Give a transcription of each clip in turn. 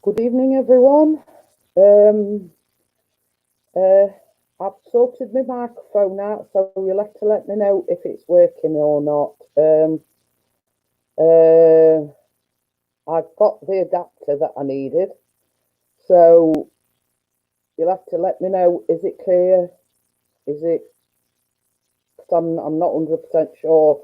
Good evening, everyone. Um, uh, I've sorted my microphone out, so you'll have to let me know if it's working or not. Uh, I've got the adapter that I needed, so you'll have to let me know. Is it clear? Is it? Cause I'm not 100% sure.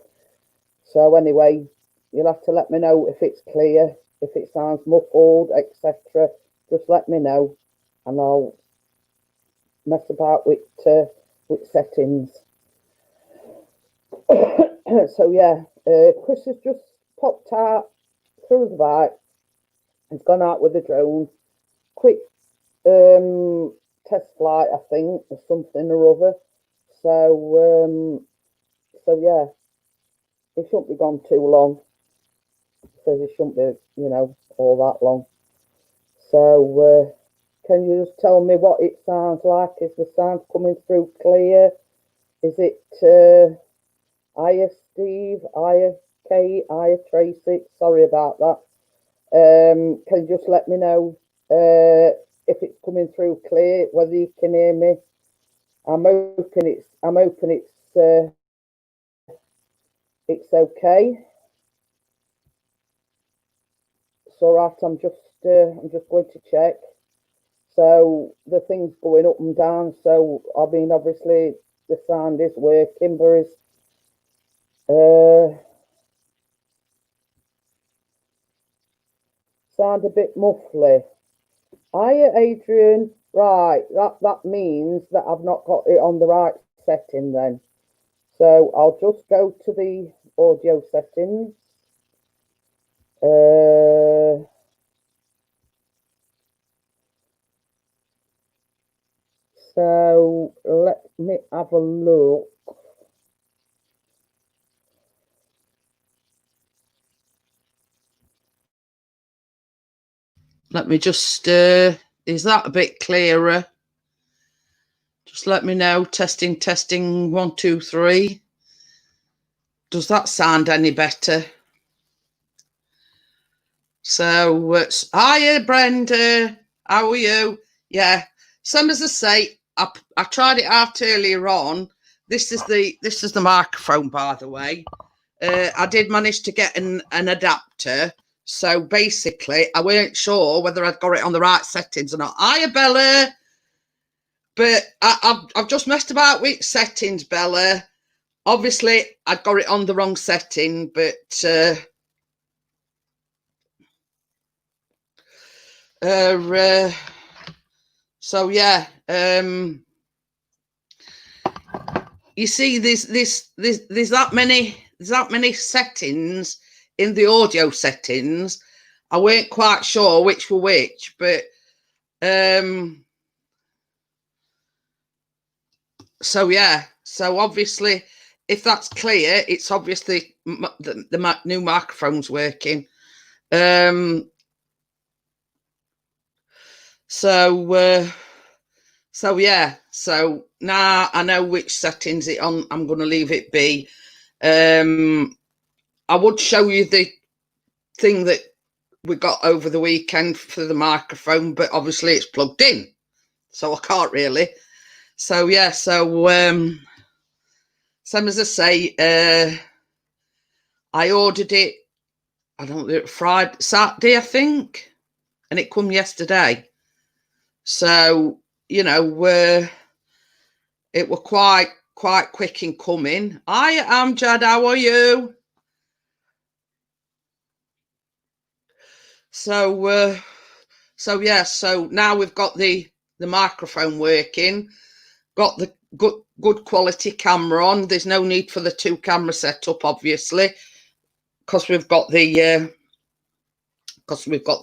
So anyway, you'll have to let me know if it's clear, if it sounds muffled, etc. Just let me know, and I'll mess about with settings. So yeah, Chris has just popped out through the bike. He's gone out with a drone. Quick test flight, I think, or something or other. So yeah, he shouldn't be gone too long. He says he shouldn't be, all that long. So can you just tell me what it sounds like? Is the sound coming through clear? Is it Hiya Steve, hiya Kate, hiya Tracy? Sorry about that. Can you just let me know if it's coming through clear, whether you can hear me? I'm hoping it's okay. It's all right. I'm just going to check. So the thing's going up and down. So I mean, obviously the sound is working, but is sound a bit muffly. Hiya, Adrian. Right, that means that I've not got it on the right setting then. So I'll just go to the audio settings. So let me have a look. Let me just, is that a bit clearer? Just let me know. Testing, 1, 2, 3. Does that sound any better? So, hiya, Brenda. How are you? Yeah. Some as I say, I tried it out earlier on. This is the microphone, by the way. I did manage to get an adapter. So basically, I weren't sure whether I'd got it on the right settings or not. Hiya, Bella. But I've just messed about with settings, Bella. Obviously, I got it on the wrong setting, but so yeah. You see, there's that many settings in the audio settings. I weren't quite sure which were which, but so yeah. So obviously, if that's clear, it's obviously the new microphone's working. So yeah. So now I know which settings it on. I'm going to leave it be. I would show you the thing that we got over the weekend for the microphone, but obviously it's plugged in, so I can't really. So yeah. So same as I say, I ordered it. I don't know, Friday, Saturday, I think, and it come yesterday. So it were quite quick in coming. Hi, Amjad, how are you? So yeah. So now we've got the microphone working. Got the good quality camera on. There's no need for the 2 camera setup, obviously, because we've got the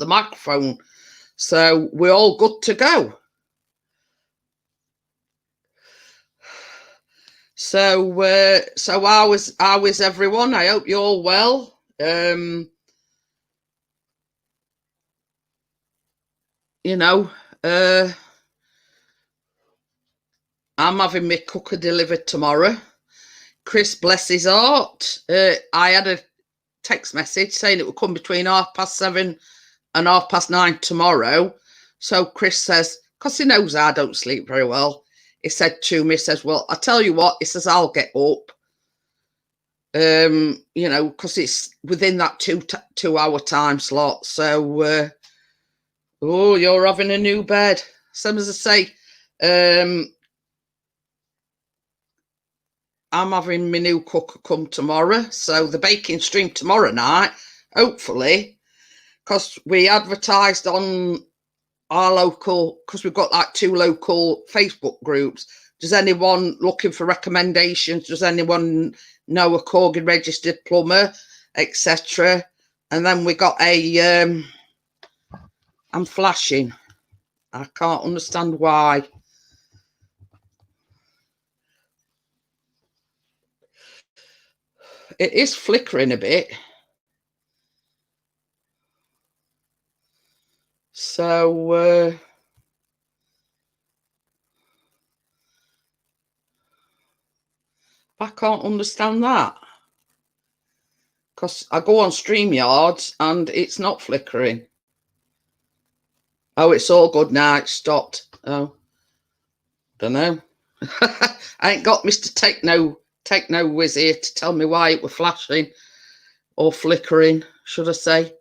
microphone. So we're all good to go. So how is everyone? I hope you're all well. I'm having my cooker delivered tomorrow. Chris, bless his heart. I had a text message saying it would come between 7:30 and 9:30 tomorrow. So Chris says, because he knows I don't sleep very well, he said to me, he says, well, I tell you what, he says, I'll get up. You know, because it's within that 2 hour time slot. So oh, you're having a new bed. Same as I say, I'm having my new cooker come tomorrow. So the baking stream tomorrow night, hopefully, because we advertised on our local, because we've got like 2 local Facebook groups. Does anyone looking for recommendations? Does anyone know a Corgi registered plumber, etc.? And then we got a, I'm flashing. I can't understand why. It is flickering a bit. So, I can't understand that. Because I go on StreamYards and it's not flickering. Oh, it's all good now. It's stopped. Oh, don't know. I ain't got Mr. Techno Whiz here to tell me why it was flashing or flickering, should I say?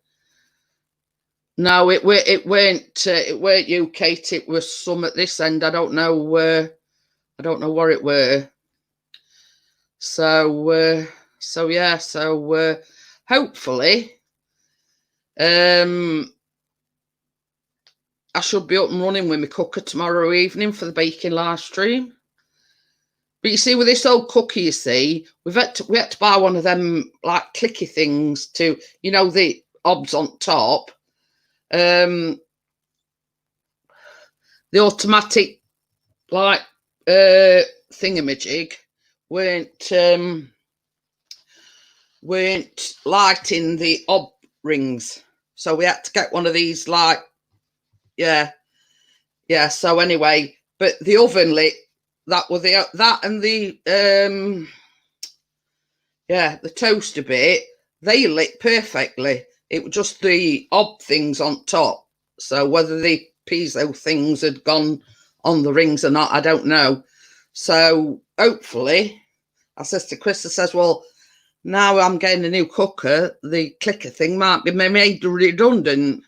No, it weren't you, Kate. It was some at this end. I don't know where it were. So yeah. So hopefully, I should be up and running with my cooker tomorrow evening for the baking live stream. But you see, with this old cooker, you see, we had to buy one of them like clicky things to, you know, the obs on top. The automatic like thingamajig weren't lighting the ob rings, so we had to get one of these, like, yeah. So anyway, but the oven lit. That was that and the the toaster bit, they lit perfectly. It was just the ob things on top. So whether the piezo things had gone on the rings or not, I don't know. So hopefully, I says to Chris, I says, well, now I'm getting a new cooker, the clicker thing might be made redundant.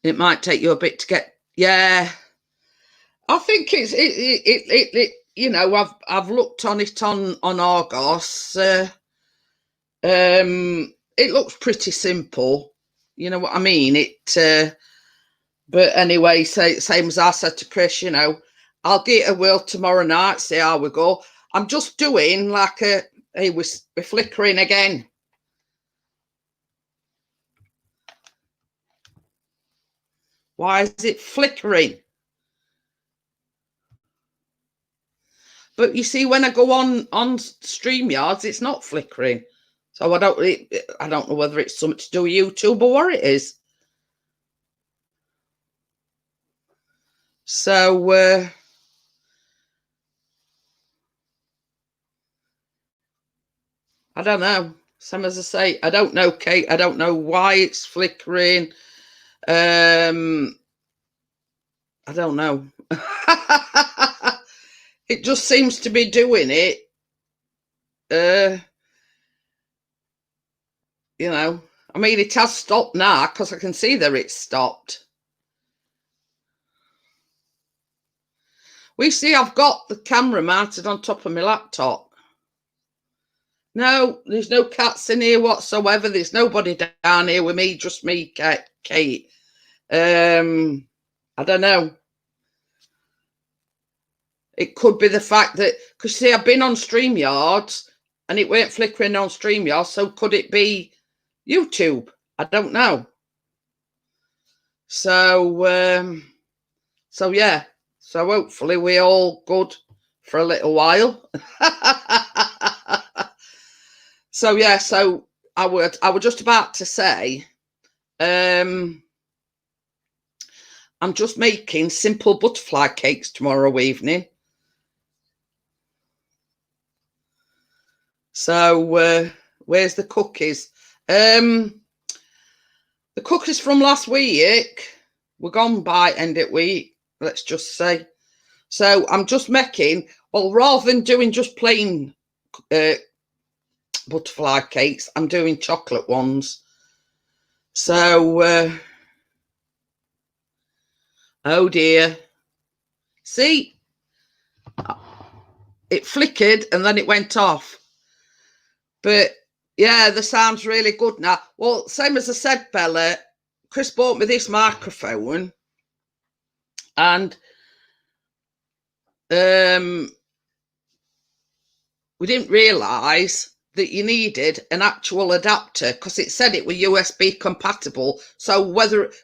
It might take you a bit to get, yeah. I think it's it you know, I've looked on it on Argos. It looks pretty simple. You know what I mean? But anyway, same as I said to Chris, you know, I'll get a whirl tomorrow night, see how we go. I'm just doing like hey, we're flickering again. Why is it flickering? But you see, when I go on StreamYards, it's not flickering. So I don't know whether it's something to do with YouTube or what it is. So I don't know. Same as I say, I don't know, Kate. I don't know why it's flickering. I don't know. It just seems to be doing it. You know, I mean, it has stopped now because I can see that it's stopped. We see I've got the camera mounted on top of my laptop. No, there's no cats in here whatsoever. There's nobody down here with me, just me, Kate. I don't know. It could be the fact that, because see, I've been on StreamYards and it weren't flickering on StreamYards, so could it be YouTube? I don't know. So, so yeah. So hopefully we're all good for a little while. So yeah, so I was just about to say, I'm just making simple butterfly cakes tomorrow evening. So where's the cookies? The cookies from last week were gone by end of week, let's just say. So I'm just making, well, rather than doing just plain butterfly cakes, I'm doing chocolate ones. So, oh dear. See, it flickered and then it went off. But yeah, the sound's really good now. Well, same as I said, Bella, Chris bought me this microphone, and we didn't realise that you needed an actual adapter because it said it was USB compatible. So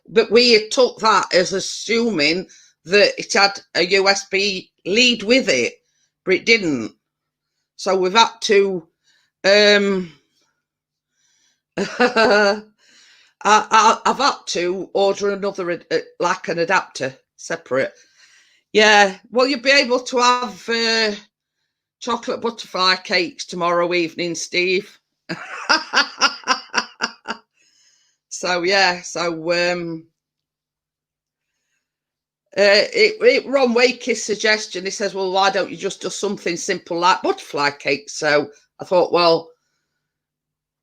but we took that as assuming that it had a USB lead with it, but it didn't. So we've had to I've had to order another, like an adapter, separate. Yeah, well, you'll be able to have chocolate butterfly cakes tomorrow evening, Steve. So yeah, so it Ron Wakey's suggestion. He says, well, why don't you just do something simple like butterfly cakes? So I thought, well,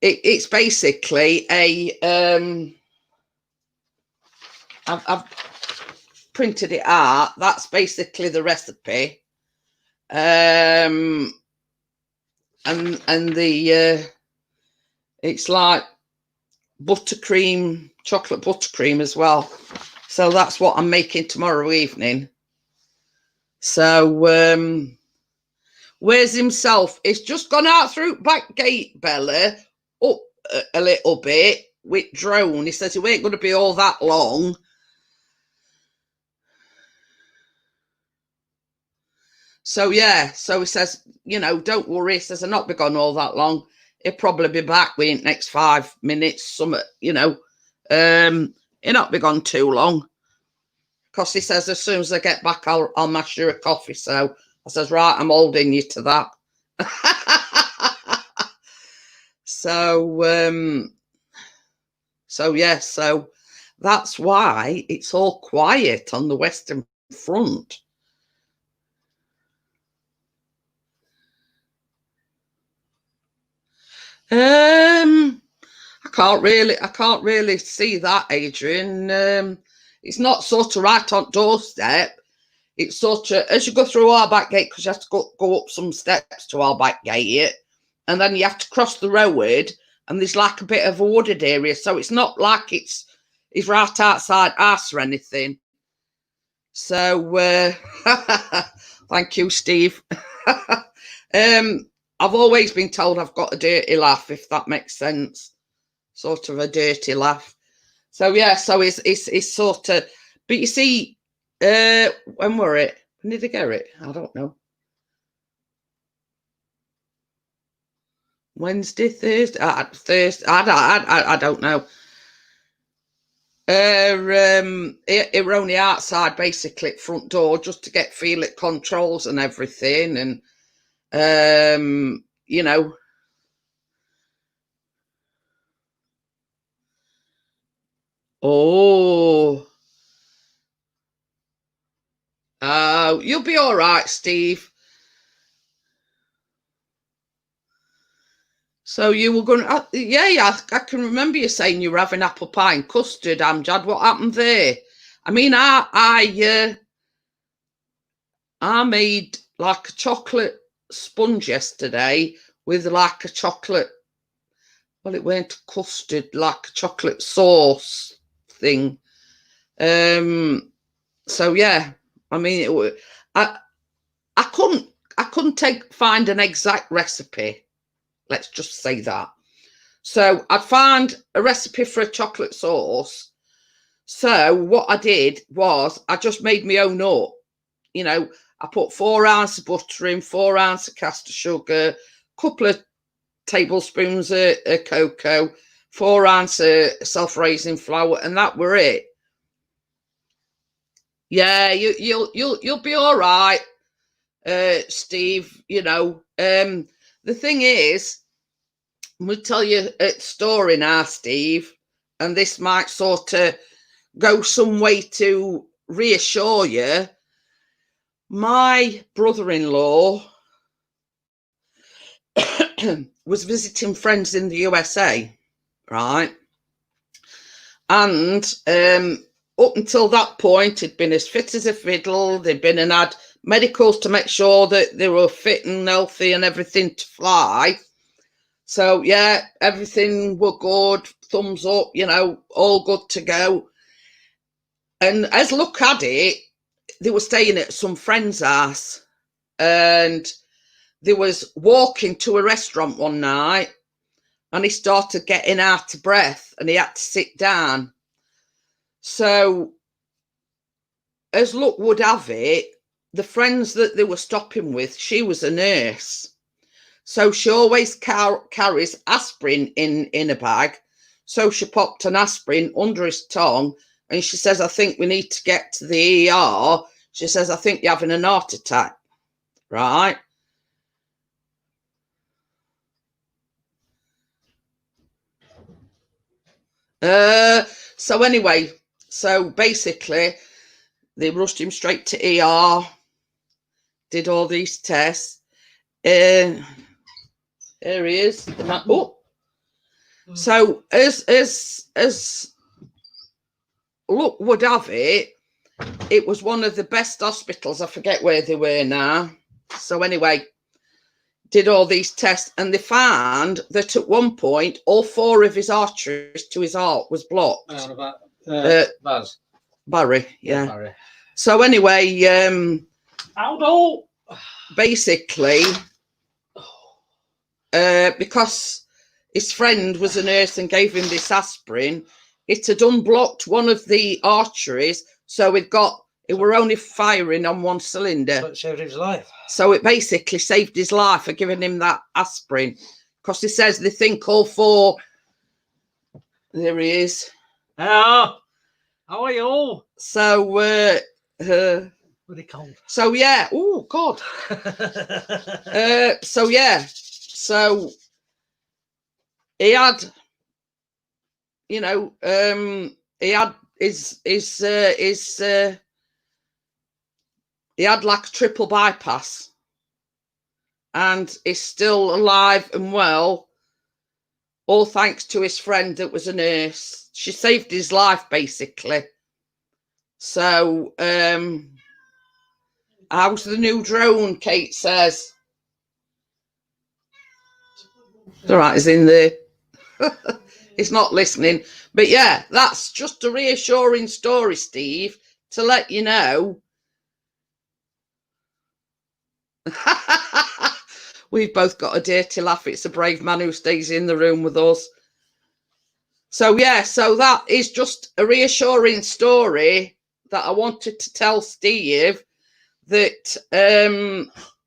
it's basically a I've printed it out. That's basically the recipe. And the it's like buttercream, chocolate buttercream as well. So that's what I'm making tomorrow evening. So where's himself? It's just gone out through back gate, Bella, up a little bit with drone. He says it ain't going to be all that long. So yeah, so he says, don't worry. He says, I'll not be gone all that long. He'll probably be back within the next 5 minutes. He'll not be gone too long. Because he says, as soon as I get back, I'll mash you a coffee. So I says, right, I'm holding you to that. So yeah, so that's why it's all quiet on the Western Front. I can't really see that, Adrian. It's not sort of right on doorstep. It's sort of, as you go through our back gate, because you have to go up some steps to our back gate, and then you have to cross the road, and there's like a bit of a wooded area, so it's not like it's right outside us or anything. So thank you, Steve. I've always been told I've got a dirty laugh, if that makes sense. Sort of a dirty laugh. So yeah, so it's sort of, but you see, when were it? When did I get it? I don't know. Wednesday, Thursday, Thursday. I don't know. It were only outside, basically at front door, just to get feel it controls and everything, and Oh, you'll be all right, Steve. So you were going to, yeah, I can remember you saying you were having apple pie and custard, Amjad. What happened there? I mean, I made like a chocolate sponge yesterday with like a chocolate, well, it weren't custard, like a chocolate sauce thing. So yeah, I mean, I couldn't find an exact recipe. Let's just say that. So I'd find a recipe for a chocolate sauce. So what I did was I just made my own up. I put 4 ounces of butter in, 4 ounces of caster sugar, a couple of tablespoons of cocoa, 4 ounces of self-raising flour, and that were it. Yeah, you'll be all right, Steve. The thing is, we'll tell you a story now, Steve. and this might sort of go some way to reassure you. My brother-in-law was visiting friends in the USA, right? And up until that point, he'd been as fit as a fiddle. They'd been and had medicals to make sure that they were fit and healthy and everything to fly. So, yeah, everything were good, thumbs up, you know, all good to go. And as look at it, they were staying at some friend's house, and they was walking to a restaurant one night, and he started getting out of breath and he had to sit down. So, as luck would have it, the friends that they were stopping with, she was a nurse. So she always carries aspirin in a bag. So she popped an aspirin under his tongue, and she says, I think we need to get to the ER. She says, I think you're having an heart attack, right? So anyway, so basically, they rushed him straight to ER, did all these tests. Here he is. Oh. So as luck would have it, it was one of the best hospitals. I forget where they were now. So anyway, did all these tests, and they found that at one point all 4 of his arteries to his heart was blocked. Barry, yeah. Barry. So anyway, basically, because his friend was a nurse and gave him this aspirin, it had unblocked one of the arteries, so it were only firing on one cylinder. So it saved his life. So it basically saved his life for giving him that aspirin, because he says they think all 4. There he is. Hello. How are you? So Pretty cold. So yeah. Oh God. So yeah. So he had, you know, he had he had like a triple bypass, and is still alive and well, all thanks to his friend that was a nurse. She saved his life, basically. So, how's the new drone? Kate says. All right, he's in there. He's not listening. But yeah, that's just a reassuring story, Steve, to let you know. We've both got a dirty laugh. It's a brave man who stays in the room with us. So yeah, so that is just a reassuring story that I wanted to tell Steve, that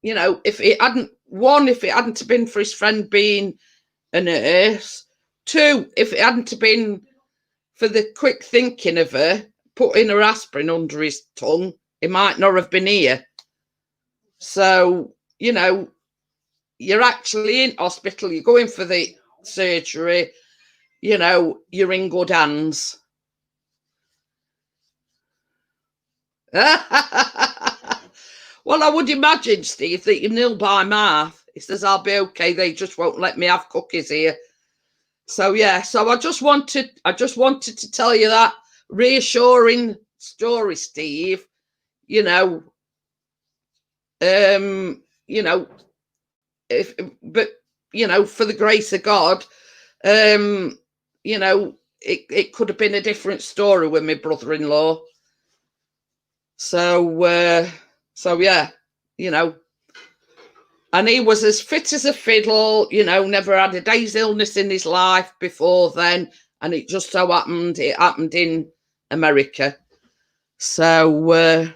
you know, if it hadn't been for his friend being a nurse, 2, if it hadn't been for the quick thinking of her putting her aspirin under his tongue, he might not have been here. So, you know, you're actually in hospital, you're going for the surgery, you know, you're in good hands. Well, I would imagine, Steve, that you're nil by mouth. He says, I'll be okay. They just won't let me have cookies here. So, yeah. So I just wanted to tell you that reassuring story, Steve. You know, but, you know, for the grace of God, you know, it could have been a different story with my brother-in-law. So yeah, you know, and he was as fit as a fiddle, you know, never had a day's illness in his life before then. And it just so happened, it happened in America. So,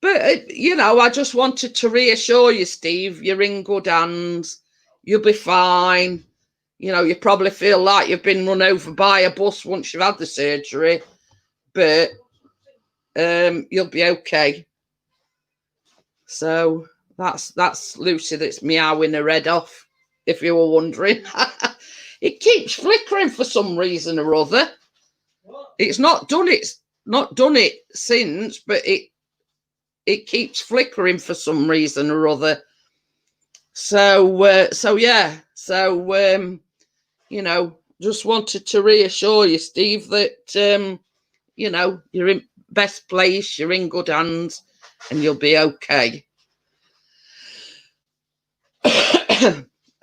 but, you know, I just wanted to reassure you, Steve, you're in good hands. You'll be fine. You know, you probably feel like you've been run over by a bus once you've had the surgery, but you'll be okay. So that's Lucy that's meowing her head off, if you were wondering. It keeps flickering for some reason or other. What? It's not done it since, but it keeps flickering for some reason or other. So yeah. So you know, just wanted to reassure you, Steve, that you know, you're in best place, you're in good hands, and you'll be okay.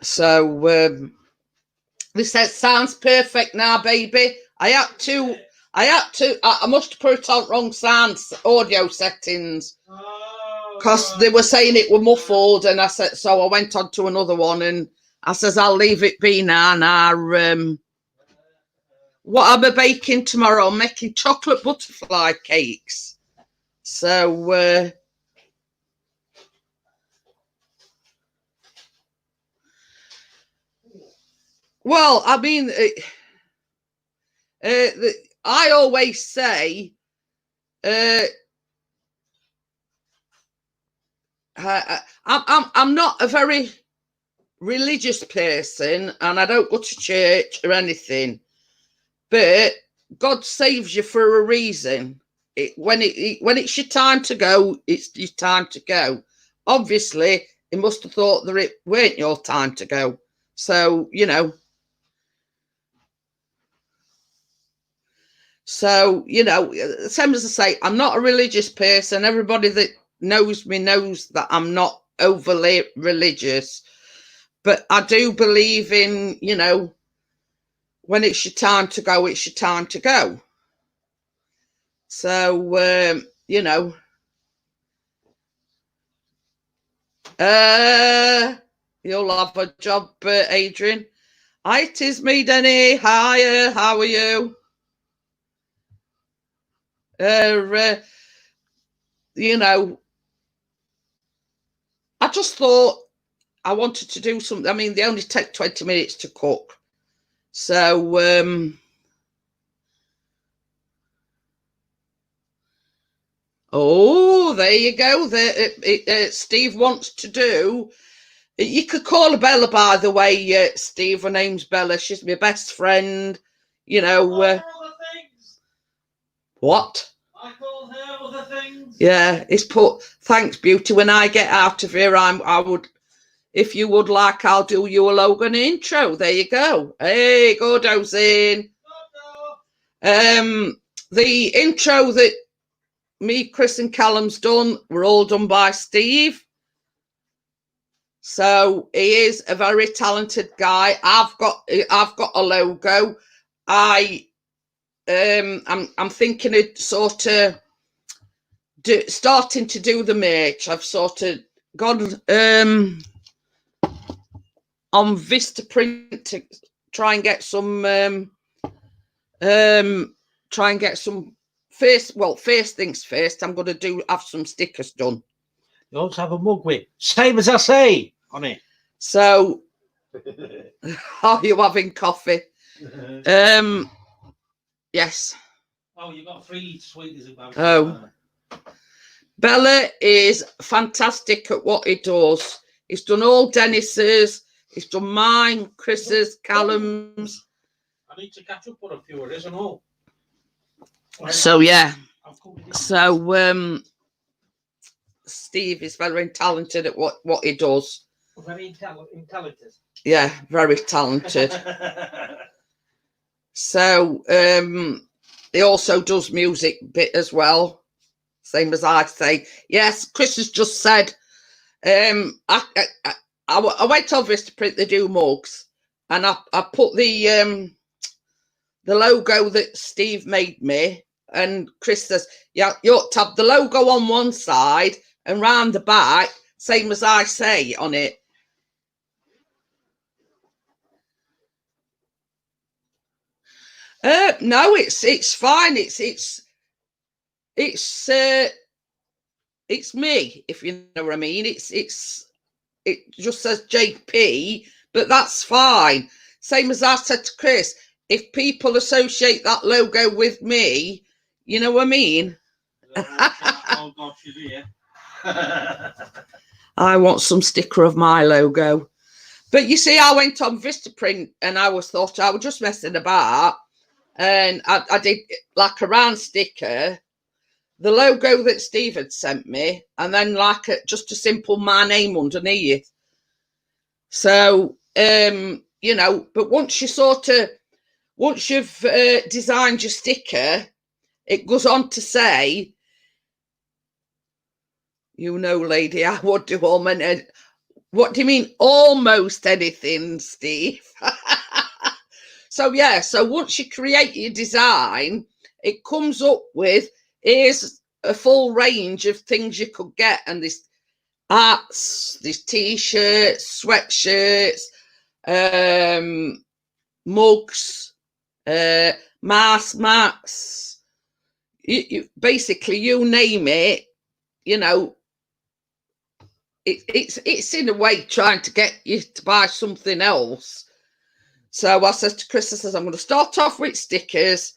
So this sounds perfect now, baby. I must have put it on wrong sounds audio settings because they were saying it were muffled, and I said so. I went on to another one, and I says I'll leave it be now. Now, what am I baking tomorrow? I'm making chocolate butterfly cakes. So well, I mean, I always say. I'm not a very religious person, and I don't go to church or anything. But God saves you for a reason. When it's your time to go, it's your time to go. Obviously, he must have thought that it weren't your time to go. So you know. So you know, same as I say, I'm not a religious person. Everybody that knows me knows that I'm not overly religious, but I do believe in, you know, when it's your time to go, it's your time to go. So you know, you'll have a job, Adrian. Hi, it is me, Denny. Hi, how are you? You know, I just thought I wanted to do something. I mean, they only take 20 minutes to cook. So, oh, there you go. Steve wants to do. You could call her Bella, by the way, Steve. Her name's Bella. She's my best friend. You know. What? I call her other things. Yeah, it's put. Thanks, beauty. When I get out of here, I would. If you would like, I'll do you a Logan intro. There you go. Hey, go dozing. The intro that me, Chris, and Callum's done were all done by Steve. So he is a very talented guy. I've got a logo. I'm thinking of sort of starting to do the merch. I've sort of gone on Vista Print to try and get some first things first, I'm going to have some stickers done. You also have a mug with same as I say on it. So are you having coffee? Yes. Oh, you got 3 sweeties about. Oh, Bella is fantastic at what he does. He's done all Dennis's. He's done mine, Chris's, Callum's. I need to catch up with a few of this and all. So yeah. So Steve is very talented at what he does. Very intelligent. Yeah, very talented. So he also does music bit as well, same as I say. Yes, Chris has just said. I went over to print the do mugs, and I put the logo that Steve made me, and Chris says, yeah, you ought to have the logo on one side and round the back, same as I say on it. No, it's fine. It's me, if you know what I mean. It just says JP, but that's fine. Same as I said to Chris, if people associate that logo with me, you know what I mean? Oh God, she's here. I want some sticker of my logo. But you see, I went on Vistaprint and I was just messing about, and I did like a round sticker, the logo that Steve had sent me, and then like just a simple my name underneath. So you know, but once you've designed your sticker, it goes on to say, you know, lady, I would do what do you mean almost anything, Steve? So yeah, so once you create your design, it comes up with, here's a full range of things you could get, and this hats, these t-shirts, sweatshirts, mugs, mats, basically you name it, you know. It's in a way trying to get you to buy something else. So I said to Chris, I says, I'm going to start off with stickers.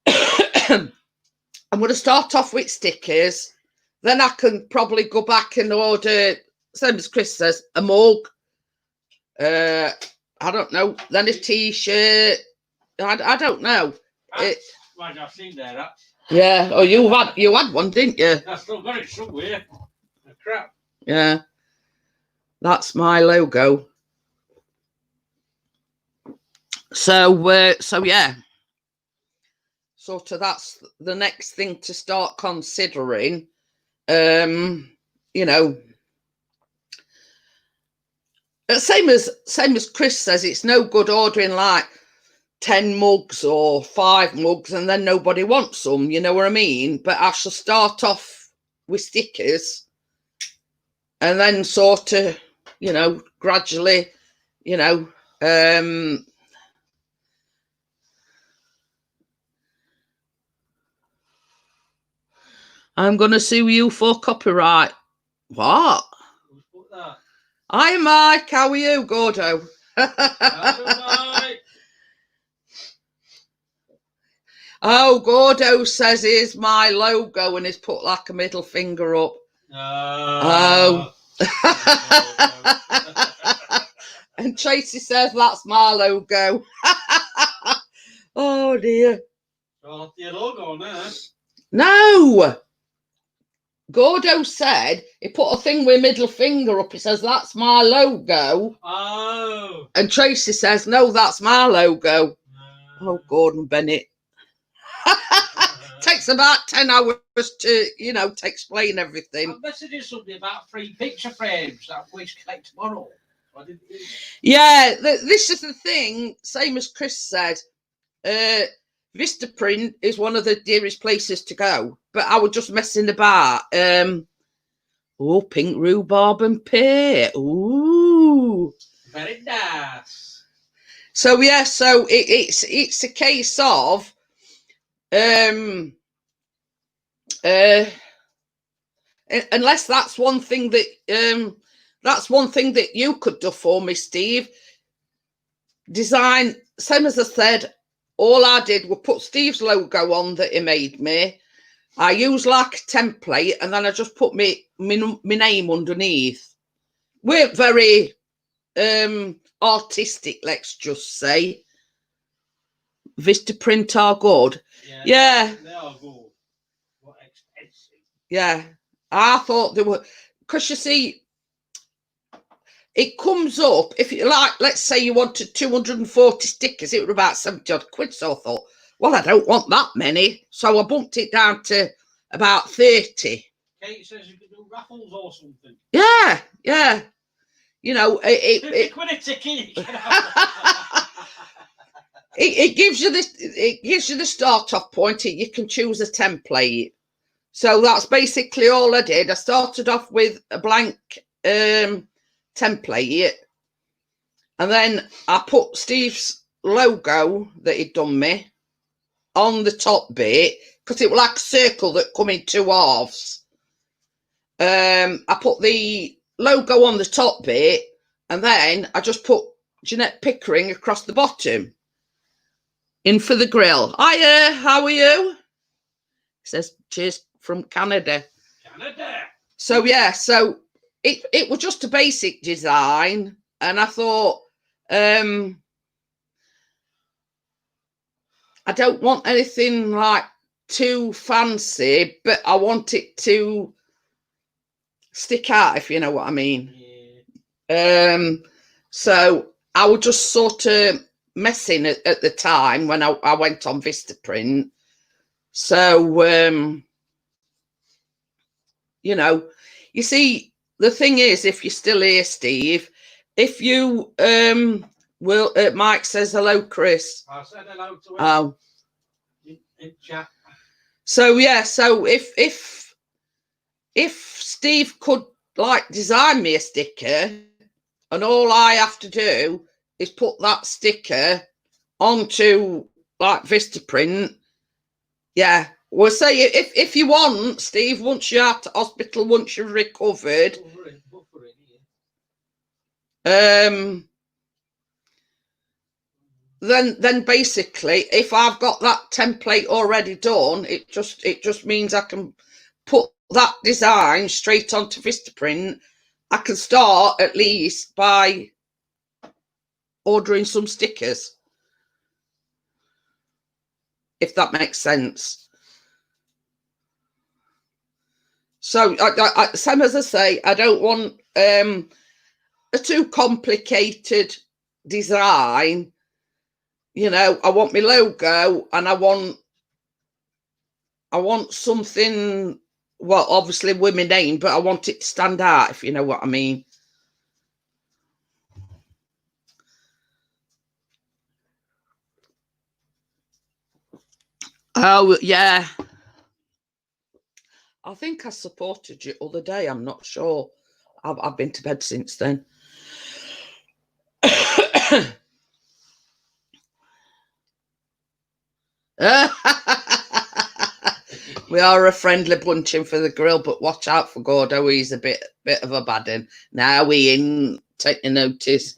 I'm going to start off with stickers. Then I can probably go back and order, same as Chris says, a mug. I don't know. Then a t-shirt. I don't know. I've seen that. Yeah. Oh, you had one, didn't you? I still got it somewhere. Crap. Yeah. That's my logo. So yeah. Sort of that's the next thing to start considering. You know, same as Chris says, it's no good ordering like 10 mugs or 5 mugs and then nobody wants them, you know what I mean? But I shall start off with stickers and then sort of, you know, gradually, you know, I'm going to sue you for copyright. What? Who's put that? Hi, Mike. How are you, Gordo? Oh, Gordo says here's my logo and he's put like a middle finger up. Oh. And Tracy says that's my logo. Oh, dear. Well, your logo now. No. Gordo said he put a thing with middle finger up. He says, that's my logo. Oh. And Tracy says, no, that's my logo. Oh, Gordon Bennett. Takes about 10 hours to, you know, to explain everything. I'm messaging something about 3 picture frames that we should collect tomorrow. Yeah, this is the thing, same as Chris said. Vistaprint is one of the dearest places to go, but I was just messing about. Oh, pink rhubarb and pear. Ooh, very nice. So yeah, so it's a case of unless that's one thing that you could do for me, Steve. Design, same as I said, all I did was put Steve's logo on that he made me. I used like a template and then I just put my name underneath. We're very artistic, let's just say. Vistaprint are good. Yeah. They are good. What expensive. Yeah. I thought they were, because you see, it comes up, if you like, let's say you wanted 240 stickers, it was about 70 odd quid. So I thought, well, I don't want that many. So I bumped it down to about 30. Kate says you could do raffles or something. Yeah, yeah. You know, 50 quid a ticket. It gives you this. It gives you the start off point. You can choose a template. So that's basically all I did. I started off with a blank template, and then I put Steve's logo that he'd done me on the top bit because it was like a circle that come in 2 halves. I put the logo on the top bit, and then I just put Jeanette Pickering across the bottom. In for the grill. Hiya, how are you? He says, cheers from Canada. Canada. So, yeah, so it was just a basic design, and I thought, I don't want anything like too fancy, but I want it to stick out, if you know what I mean. Yeah. So I was just sort of messing at the time when I went on Vistaprint. So, you know, you see, the thing is, if you're still here, Steve, if you will, Mike says hello, Chris. I said hello to him. Oh, In chat. so yeah, so if Steve could like design me a sticker, and all I have to do is put that sticker onto like Vistaprint, yeah. Well, say if you want, Steve, once you're out of hospital, once you've recovered, then basically, if I've got that template already done, it just means I can put that design straight onto Vistaprint. I can start at least by ordering some stickers, if that makes sense. So, same as I say, I don't want a too complicated design. You know, I want my logo, and I want something. Well, obviously with my name, but I want it to stand out, if you know what I mean. Oh yeah. I think I supported you other day. I'm not sure. I've been to bed since then. We are a friendly bunching for the grill, but watch out for Gordo. He's a bit of a bad one. Now we in taking notice.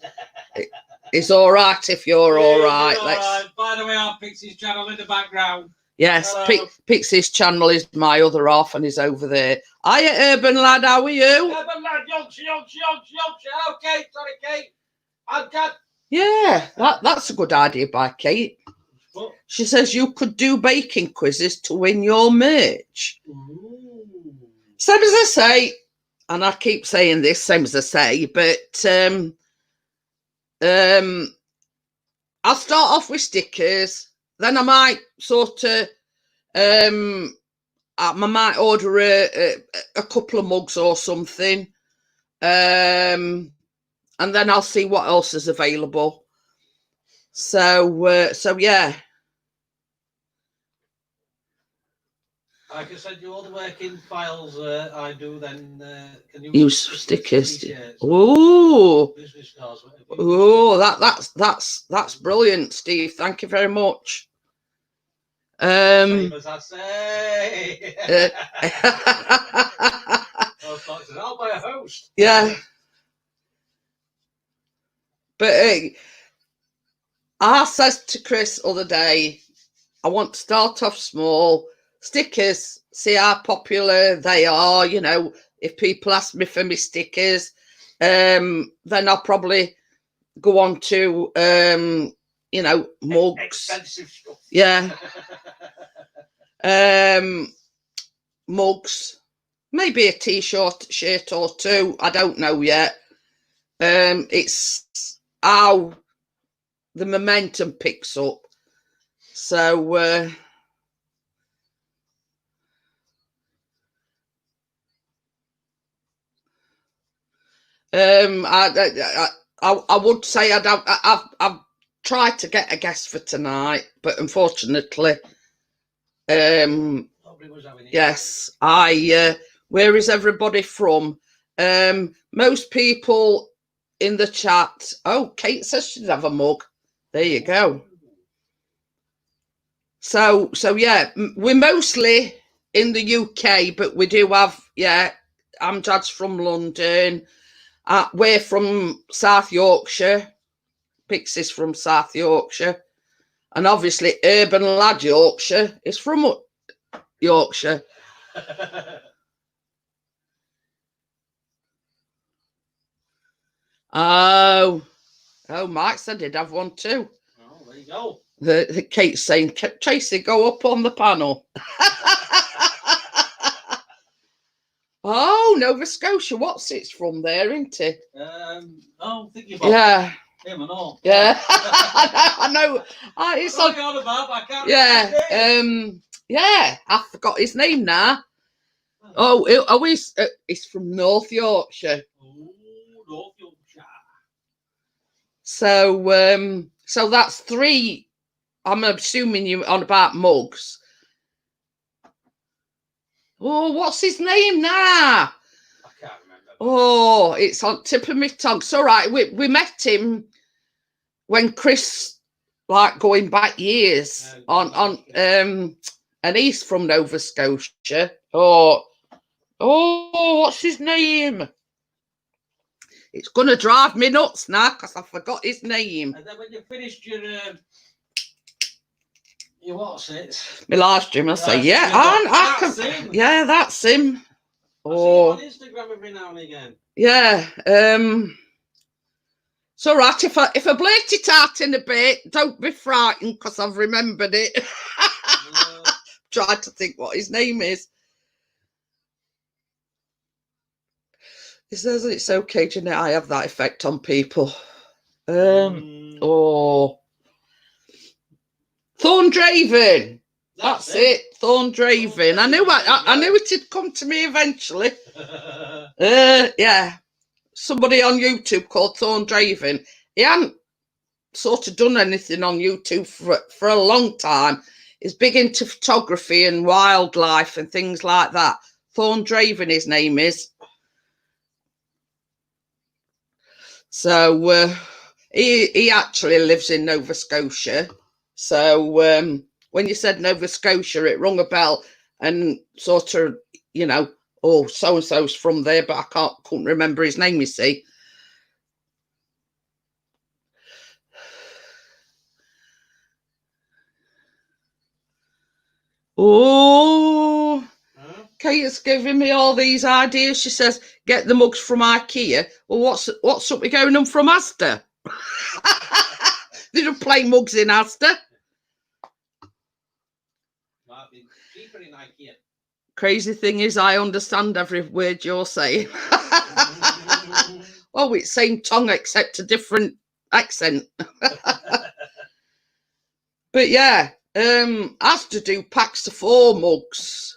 It's all right if you're all right. Right. By the way, I'll Pixie's channel in the background. Yes, Pixie's channel is my other half, and he's over there. Hiya, Urban Lad, how are you? Urban Lad, Yorkshire. Okay, sorry, Kate. I've got... Yeah, that's a good idea by Kate. What? She says you could do baking quizzes to win your merch. Ooh. Same as I say, and I keep saying this, same as I say, but I'll start off with stickers. Then I might sort of, I might order a couple of mugs or something, and then I'll see what else is available. So yeah. I can send you all the working files I do. Then can you use stickers? Oh, that's brilliant, Steve. Thank you very much. Same as I say. I'll buy a host. Yeah, but I says to Chris other day, I want to start off small. Stickers, see how popular they are. You know, if people ask me for my stickers, then I'll probably go on to you know, mugs. Expensive stuff. Yeah. Mugs, maybe a shirt or two. I don't know yet. It's how the momentum picks up. So I would say I've tried to get a guest for tonight, but unfortunately, yes, where is everybody from? Most people in the chat. Oh, Kate says she'd have a mug. There you go. So yeah, we're mostly in the UK, but we do have, yeah, Amjad's from London. We're from South Yorkshire. Pixie's from South Yorkshire. And obviously Urban Lad Yorkshire is from Yorkshire. Oh, Mike said he'd have one too. Oh, there you go. The Kate's saying, Tracy, go up on the panel. Oh, Nova Scotia. What's it's from there, isn't it? Oh, thinking about him and all. Yeah. I know. It's on about, I can't yeah. I forgot his name now. He's from North Yorkshire. Oh, North Yorkshire. So that's 3. I'm assuming you're on about mugs. Oh, what's his name now? I can't remember. Oh, it's on tip of my tongue. It's all right. We met him when Chris, like going back years, and he's from Nova Scotia. Oh, what's his name? It's gonna drive me nuts now because I forgot his name. And then when you finished your what's it? My live stream, I say, yeah, yeah, that's him. Oh, I see him on Instagram every now and again. Yeah. It's all right if I blurt it out in a bit. Don't be frightened because I've remembered it. Try to think what his name is. He says it's okay, Jeanette. I have that effect on people. Thorndraven. That's it. Thorndraven. I knew it had come to me eventually. Yeah. Somebody on YouTube called Thorndraven. He hadn't sort of done anything on YouTube for a long time. He's big into photography and wildlife and things like that. Thorndraven, his name is. So he actually lives in Nova Scotia. So when you said Nova Scotia, it rung a bell and sort of, so-and-so's from there, but I couldn't remember his name, you see. Oh, Kate's giving me all these ideas. She says, get the mugs from IKEA. Well, what's up with going them from Asda? They don't play mugs in Asda. Might be cheaper in IKEA. Crazy thing is, I understand every word you're saying. Oh, it's same tongue except a different accent. But yeah, Asda do packs of 4 mugs.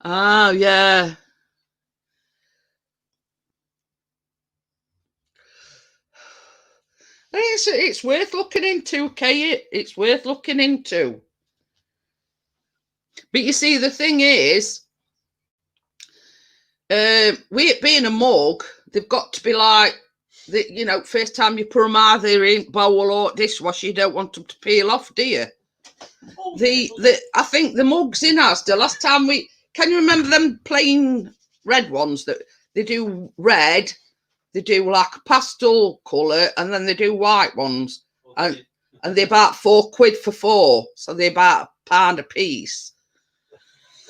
Oh, yeah. It's worth looking into, Kate. It's worth looking into. But you see, the thing is, with it being a mug, they've got to be like, first time you put them either in bowl or dishwasher, you don't want them to peel off, do you? I think the mugs in Asda, last time can you remember them plain red ones that they do red, they do like a pastel colour, and then they do white ones. And they're about £4 for 4, so they're about £1 a piece.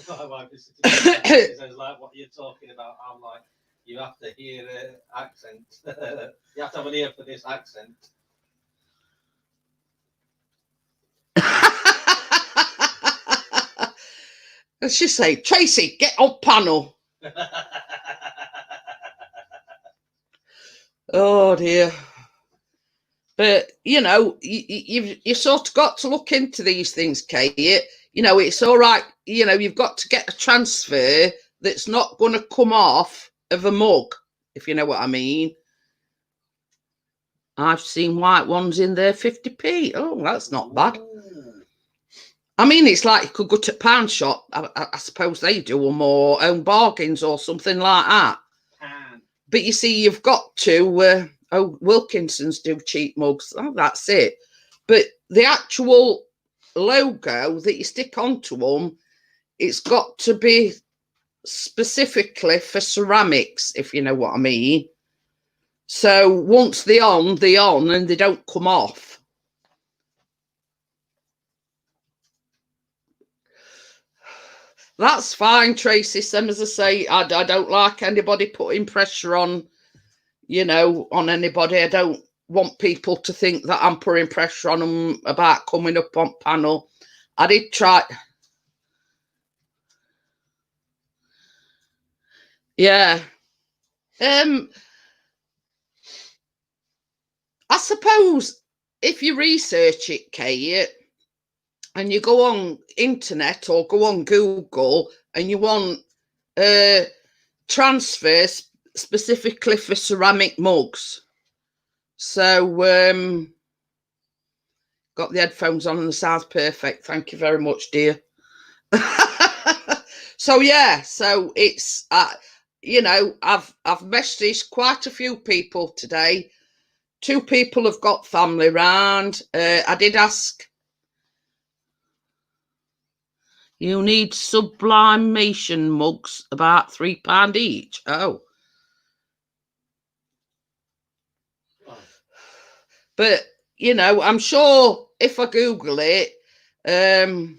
My wife is says, like, what you're talking about, I'm like, you have to hear accent. You have to have an ear for this accent. And she say, Tracy, get on panel. Oh dear. But you've sort of got to look into these things, Kate. It's all right. You've got to get a transfer that's not going to come off of a mug, if you know what I mean. I've seen white ones in there 50p. Oh, that's not bad. I mean, it's like you could go to a pound shop. I suppose they do them, or own bargains or something like that. But you see, you've got to, Wilkinson's do cheap mugs. Oh, that's it. But the actual logo that you stick onto them, it's got to be specifically for ceramics, if you know what I mean. So once they're on, and they don't come off. That's fine, Tracy. Same as I say, I don't like anybody putting pressure on, on anybody. I don't want people to think that I'm putting pressure on them about coming up on panel. I did try. Yeah. I suppose if you research it, Kate, and you go on internet or go on Google and you want transfers specifically for ceramic mugs. So got the headphones on and the sound's perfect. Thank you very much, dear. So yeah, so it's I've messaged quite a few people today. 2 people have got family round. I did ask. You need sublimation mugs, about £3 each. Oh. But, I'm sure if I Google it, and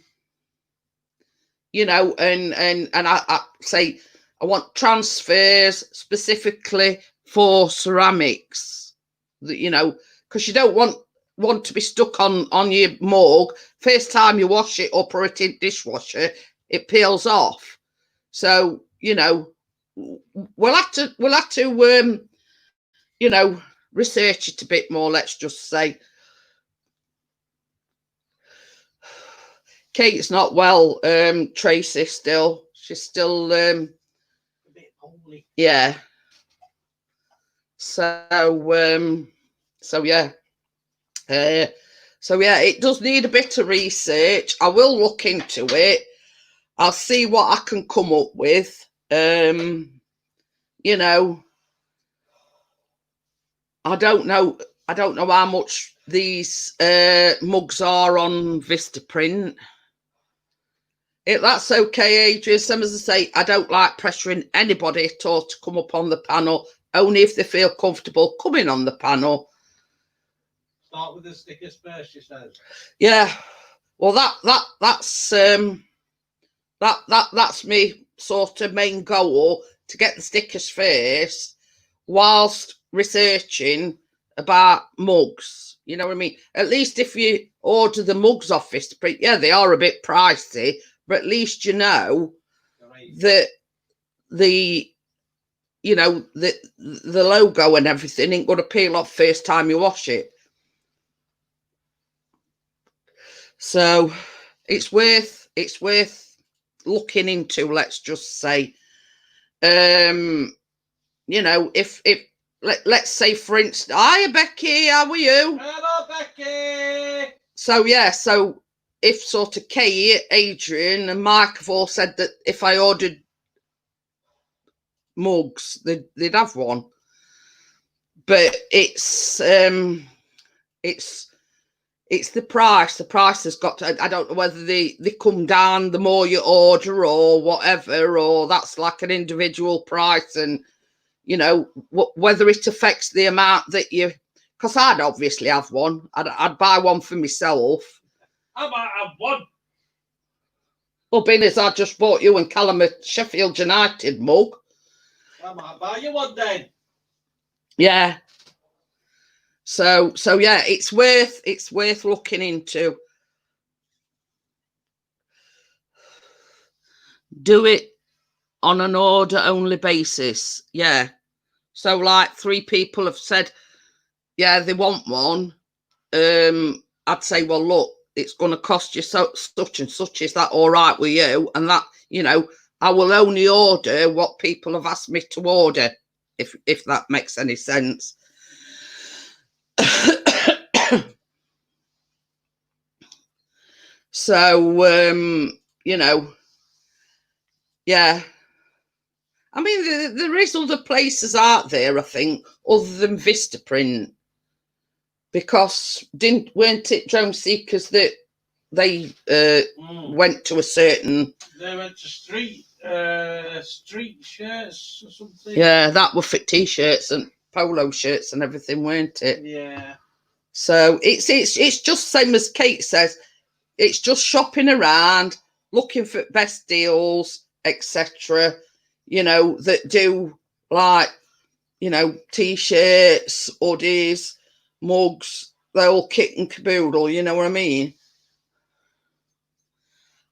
I say I want transfers specifically for ceramics, because you don't want to be stuck on your mug. First time you wash it or put it in dishwasher, it peels off. So, we'll have to research it a bit more, let's just say. Kate's not well, Tracy, still. She's still a bit poorly. Yeah. So yeah. So yeah, it does need a bit of research. I will look into it. I'll see what I can come up with. I don't know how much these mugs are on Vistaprint. That's okay, Adrian. Same as I say, I don't like pressuring anybody at all to come up on the panel, only if they feel comfortable coming on the panel. Start with the stickers first, she says. Yeah. Well, that's me sort of main goal, to get the stickers first, whilst researching about mugs. You know what I mean? At least if you order the mugs off Vistaprint, yeah, they are a bit pricey, but at least that the logo and everything ain't going to peel off first time you wash it. So it's worth looking into, let's just say. If let's say, for instance, hiya Becky, how are you? Hello Becky. So yeah, so if sort of Kate, Adrian and Mike have all said that if I ordered mugs, they'd have one. But it's the price. The price has got to, I don't know whether they come down the more you order or whatever, or that's like an individual price, and whether it affects the amount that you, because I'd obviously have one. I'd buy one for myself. I might have one. Well, being as I just bought you and Callum a Sheffield United mug. I might buy you one then. Yeah. So yeah, it's worth looking into. Do it on an order only basis. Yeah. So like 3 people have said, yeah, they want one. I'd say, well, look, it's going to cost you such and such. Is that all right with you? And that, I will only order what people have asked me to order, if that makes any sense. So, yeah. I mean, there is other places out there, I think, other than Vistaprint, because weren't it Drone Seekers that they went to a certain? They went to street shirts or something. Yeah, that were for t-shirts and polo shirts and everything, weren't it? Yeah. So it's just same as Kate says. It's just shopping around, looking for best deals, etc., you know, that do like, you know, t-shirts, hoodies, mugs, the whole kit and caboodle, you know what I mean?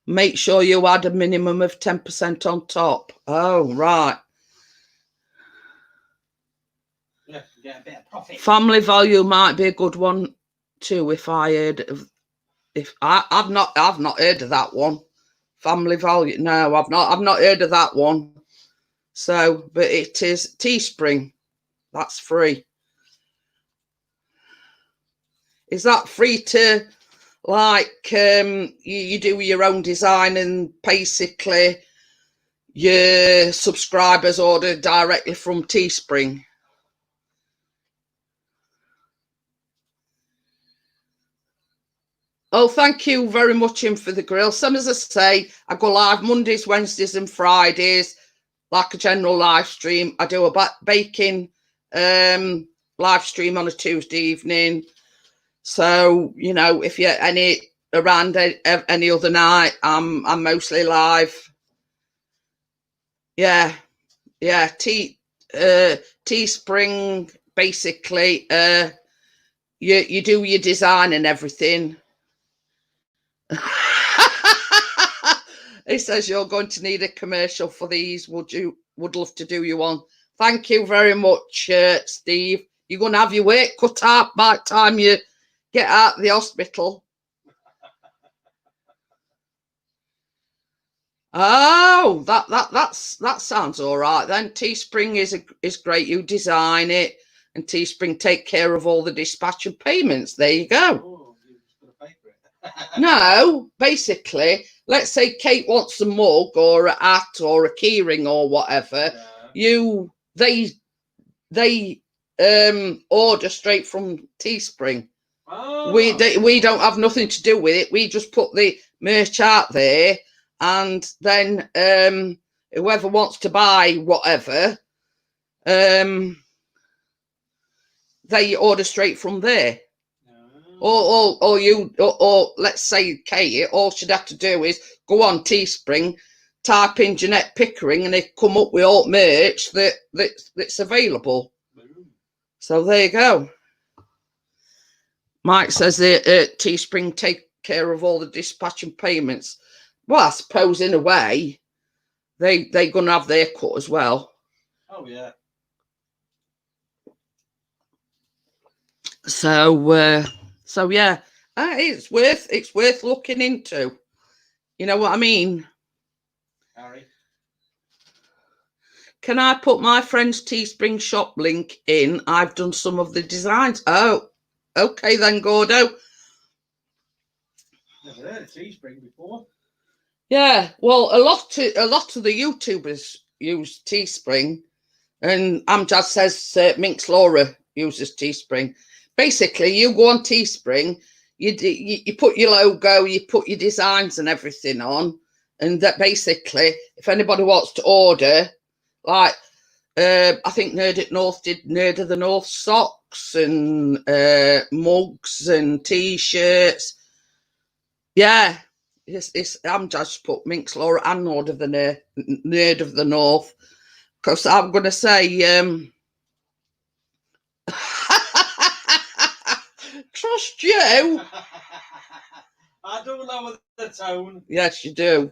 Make sure you add a minimum of 10% on top. Oh, right. Yeah, get a bit of profit. Family value might be a good one too. If I heard of, if I've not heard of that one. Family value. No, I've not heard of that one. So, but it is Teespring. That's free. Is that free to, like, you do your own design and basically your subscribers order directly from Teespring? Oh, thank you very much, for the grill. Some, as I say, I go live Mondays, Wednesdays and Fridays, like a general live stream. I do a baking live stream on a Tuesday evening. So, you know, if you're around any other night, I'm mostly live. Yeah. Teespring, basically, you do your design and everything. He says you're going to need a commercial for these. Would love to do you one. Thank you very much, Steve. You're going to have your work cut out by the time you get out of the hospital. Oh, that sounds all right then. Teespring is great. You design it, and Teespring take care of all the dispatch and payments. There you go. Oh, you've got to pay for it. No, basically, let's say Kate wants a mug or a hat or a keyring or whatever. Yeah. They order straight from Teespring. Oh. We don't have nothing to do with it. We just put the merch out there, and then whoever wants to buy whatever, they order straight from there. Or let's say Kate, all she'd have to do is go on Teespring, type in Jeanette Pickering, and they come up with all merch that's available. So there you go. Mike says that Teespring take care of all the dispatch and payments. Well, I suppose in a way they're gonna have their cut as well. Oh yeah. So yeah, it's worth looking into. You know what I mean? Harry, can I put my friend's Teespring shop link in? I've done some of the designs. Oh, okay then, Gordo. Never heard of Teespring before. Yeah, well, a lot of the YouTubers use Teespring, and Amjad says Minx Laura uses Teespring. Basically, you go on Teespring, you put your logo, you put your designs and everything on, and that basically, if anybody wants to order, like I think Nerd at North did Nerd of the North socks and mugs and t-shirts. Yeah, I'm just put Minx Laura and Nerd of the North, because I'm going to say trust you. I do lower the tone. Yes, you do.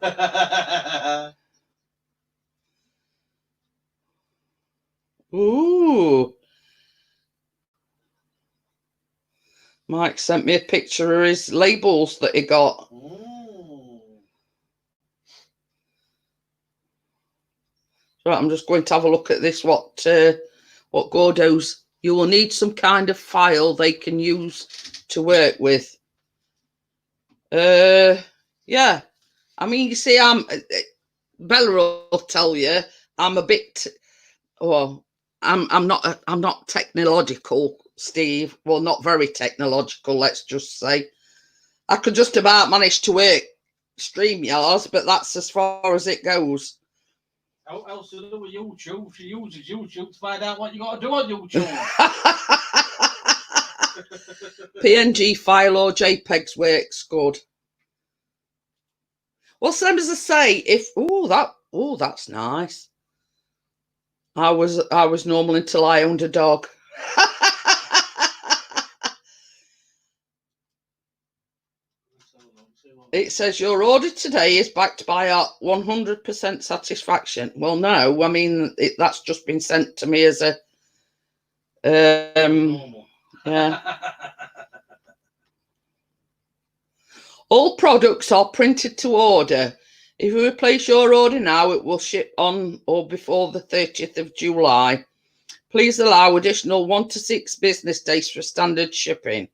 Ooh. Mike sent me a picture of his labels that he got. Right, I'm just going to have a look at this. What Gordo's. You will need some kind of file they can use to work with. Yeah. I mean, you see, Bella will tell you I'm a bit. Well, I'm not technological, Steve. Well, not very technological, let's just say. I could just about manage to work StreamYards, but that's as far as it goes. How else to do with YouTube? She uses YouTube to find out what you got to do on YouTube. PNG file or JPEGs works good. Well, same as I say, if that's nice. I was normal until I owned a dog. It says your order today is backed by our 100% satisfaction. Well, no, I mean that's just been sent to me as a yeah. All products are printed to order. If you place your order now, it will ship on or before the 30th of July. Please allow additional 1 to 6 business days for standard shipping.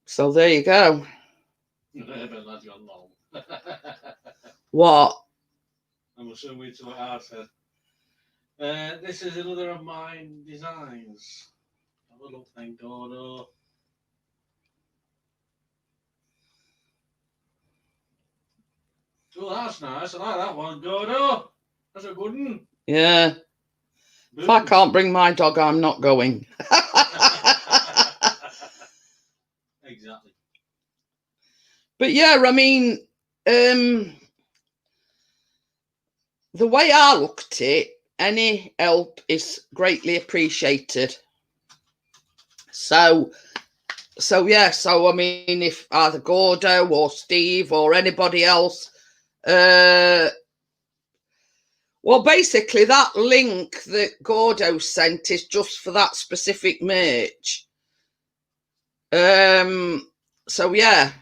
So there you go. What? I'm assuming it's what I said. This is another of my designs. Have a look, thank God. Oh, that's nice. I like that one, Gordo. That's a good one. Yeah. Boom. If I can't bring my dog, I'm not going. Exactly. But yeah, I mean, the way I look at it, any help is greatly appreciated. So yeah, so I mean, if either Gordo or Steve or anybody else, well, basically that link that Gordo sent is just for that specific merch. So yeah,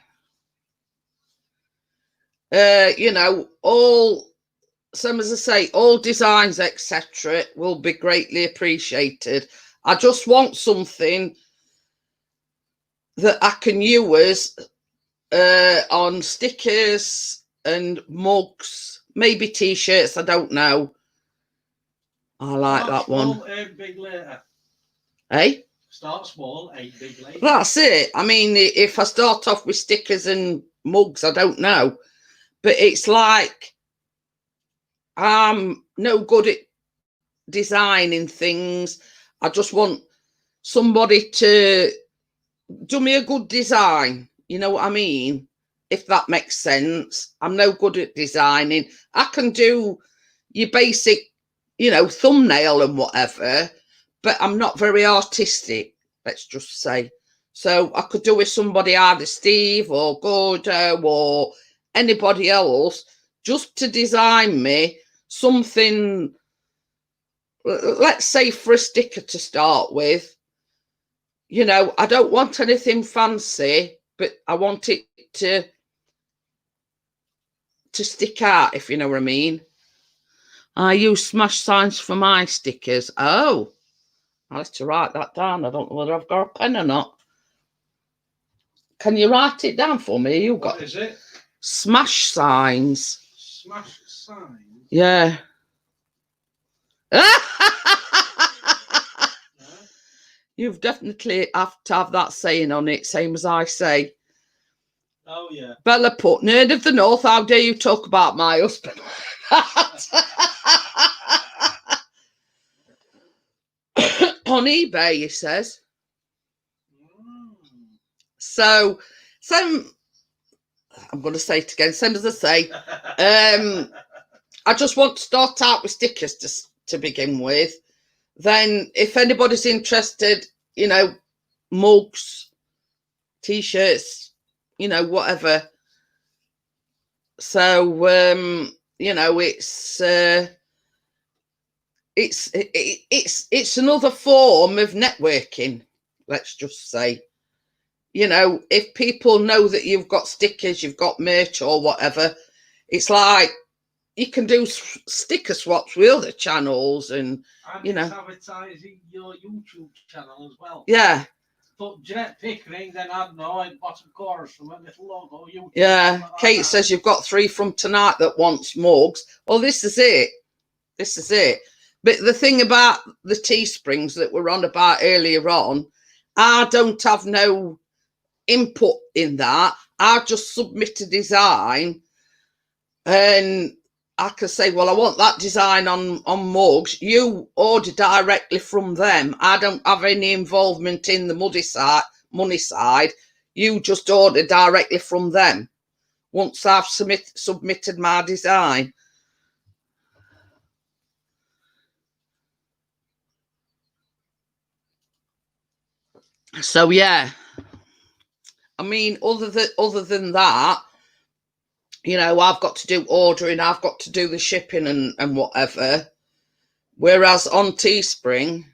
you know, all, some as I say, all designs, etc., will be greatly appreciated. I just want something that I can use on stickers and mugs, maybe t-shirts, I don't know. I like that one. Small, aim big later. Hey? Start small, aim big later. That's it. I mean, if I start off with stickers and mugs, I don't know. But it's like I'm no good at designing things. I just want somebody to do me a good design. You know what I mean? If that makes sense. I'm no good at designing. I can do your basic, you know, thumbnail and whatever, but I'm not very artistic, let's just say. So I could do with somebody, either Steve or Gordo or anybody else, just to design me something, let's say for a sticker to start with. You know, I don't want anything fancy, but I want it to stick out, if you know what I mean. I use smash signs for my stickers. Oh, I'll have to write that down. I don't know whether I've got a pen or not. Can you write it down for me? You got, what is it? Smash signs. Smash signs? Yeah. You've definitely have to have that saying on it, same as I say. Oh, yeah. Bella put, nerd of the North, how dare you talk about my husband? On eBay, he says. So I'm going to say it again, same as I say. I just want to start out with stickers to begin with. Then if anybody's interested, you know, mugs, t-shirts, you know, whatever. So, you know, it's another form of networking, let's just say. You know, if people know that you've got stickers, you've got merch or whatever, it's like you can do sticker swaps with other channels and you know, advertising your YouTube channel as well. Yeah. Put Jeanette Pickering, then I don't know, in bottom corner, some little logo. YouTube, yeah. Like Kate that. says you've got 3 from tonight that wants mugs. Well, this is it. This is it. But the thing about the Teesprings that we're on about earlier on, I don't have no input in that. I just submit a design and I can say, well, I want that design on mugs. You order directly from them. I don't have any involvement in the money side. You just order directly from them. once I've submitted my design. So yeah, I mean, other than that, you know, I've got to do ordering, I've got to do the shipping and whatever. Whereas on Teespring,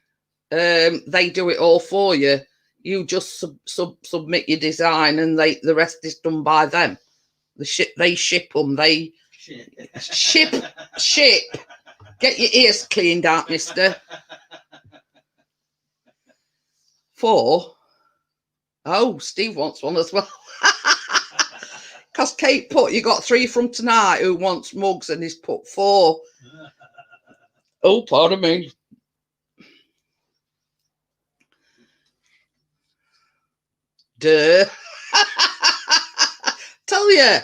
they do it all for you. You just submit your design, and the rest is done by them. They ship them. They ship. Get your ears cleaned out, mister. 4. Oh, Steve wants one as well. Because Kate put, you got 3 from tonight who wants mugs, and he's put 4. Oh, pardon me. Duh. Tell you,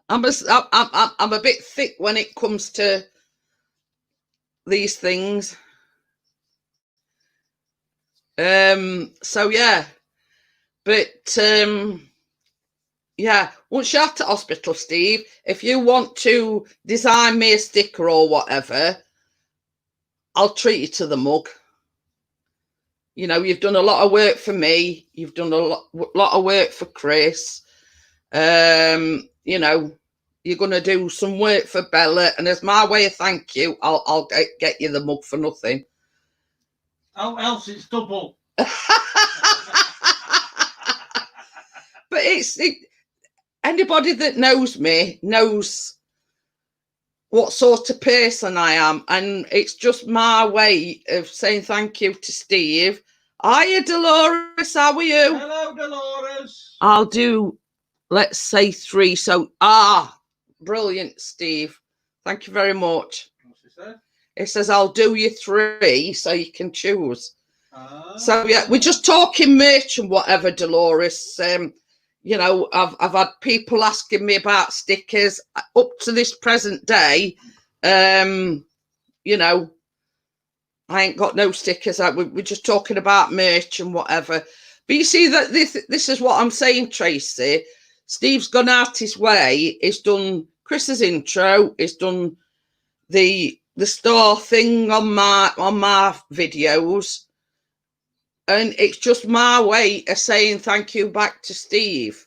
I'm a bit thick when it comes to these things. So yeah, but yeah, once you're at the hospital, Steve, if you want to design me a sticker or whatever, I'll treat you to the mug. You know, you've done a lot of work for me. You've done a lot of work for Chris. You know, you're going to do some work for Bella. And as my way of thank you, I'll get you the mug for nothing. Oh, else it's double. But anybody that knows me knows what sort of person I am, and it's just my way of saying thank you to Steve. Hiya, Dolores, how are you? Hello, Dolores. I'll do, let's say 3. So, brilliant, Steve. Thank you very much. What's it say? It says I'll do you 3 so you can choose. So yeah, we're just talking merch and whatever, Dolores. You know, I've had people asking me about stickers up to this present day. You know, I ain't got no stickers. We're just talking about merch and whatever. But you see that this is what I'm saying, Tracy. Steve's gone out his way. He's done Chris's intro. He's done the star thing on my videos. And it's just my way of saying thank you back to Steve.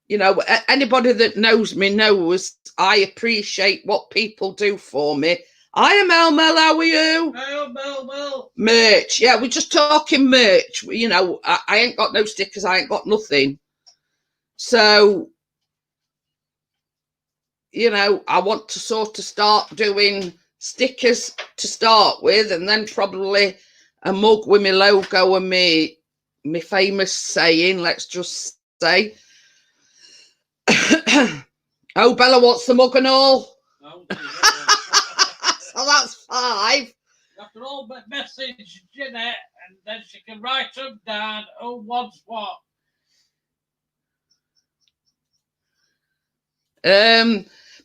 You know, anybody that knows me knows I appreciate what people do for me. Hiya, Mel, how are you? Hey, Mel. Merch. Yeah, we're just talking merch. You know, I ain't got no stickers. I ain't got nothing. So, you know, I want to sort of start doing stickers to start with, and then probably a mug with my logo and me famous saying, let's just say. Oh, Bella wants the mug and all. Oh, So that's 5. after all, message Jeanette, and then she can write them down. Who wants what?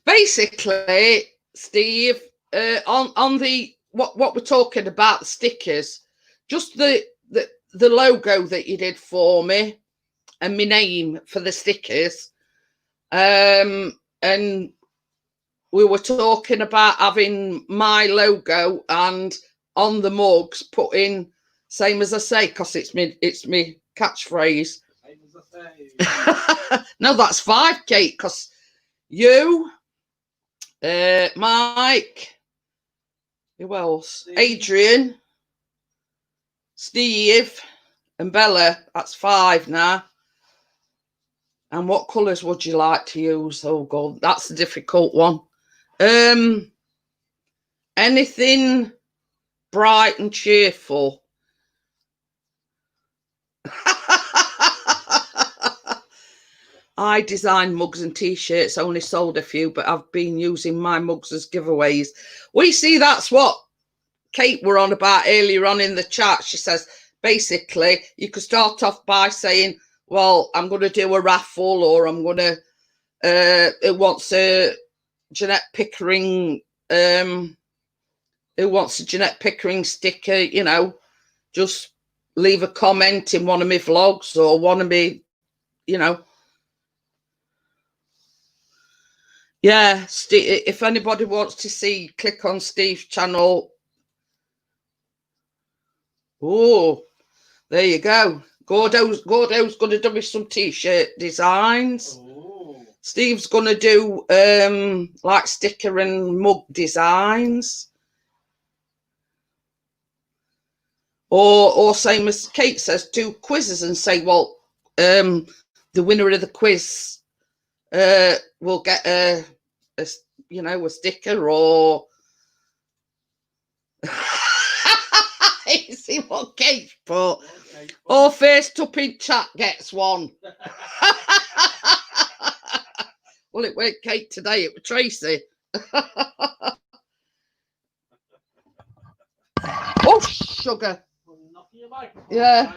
Basically, Steve, on the what we're talking about, the stickers, just the logo that you did for me and my name for the stickers. And we were talking about having my logo and on the mugs put in same as I say, because it's me catchphrase. Same as I say. No, that's 5, Kate, because you, Mike, who else? Steve. Adrian, Steve, and Bella. That's 5 now. And what colours would you like to use? Oh God, that's a difficult one. Anything bright and cheerful. I designed mugs and t-shirts, only sold a few, but I've been using my mugs as giveaways. We see that's what Kate were on about earlier on in the chat. She says, basically, you could start off by saying, well, I'm going to do a raffle, or I'm going to, it wants a Jeanette Pickering, who wants a Jeanette Pickering sticker, you know, just leave a comment in one of my vlogs or one of me, you know. Yeah, if anybody wants to see, click on Steve's channel. Oh, there you go. Gordo's going to do me some t-shirt designs. Ooh. Steve's going to do like sticker and mug designs. Or same as Kate says, do quizzes and say, well, the winner of the quiz will get a sticker or you see what Kate put. Or first up in chat gets one. Well, it weren't Kate today, it was Tracy. Oh, sugar. Yeah.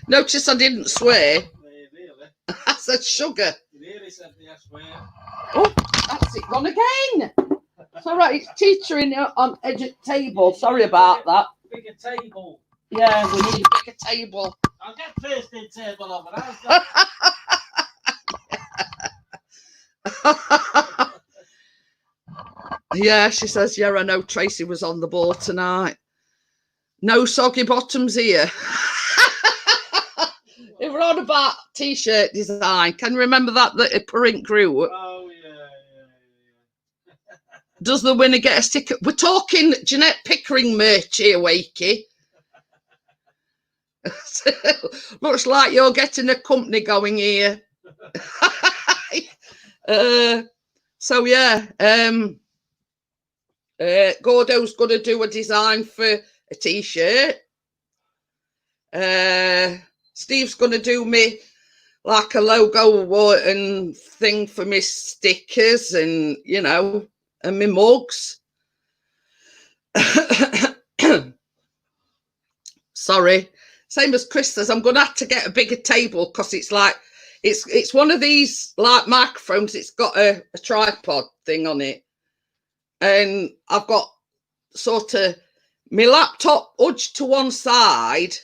Notice I didn't swear. Really? I said sugar. You really said the S word. Oh, that's it gone again. It's all right, it's teetering on edge of table. Sorry about that. Bigger table. Yeah, we need a bigger table. I'll get first in table over. Yeah, she says, yeah, I know Tracy was on the board tonight. No soggy bottoms here. They were on about t-shirt design. Can you remember that Perink grew? Oh, yeah. Does the winner get a sticker? We're talking Jeanette Pickering merch here, Wakey. Looks like you're getting a company going here. So yeah, Gordo's going to do a design for a t-shirt. Steve's going to do me like a logo and thing for me stickers and, you know, and me mugs. Sorry. Same as Chris says, I'm going to have to get a bigger table because it's like, it's one of these like microphones. It's got a tripod thing on it. And I've got sort of my laptop udged to one side.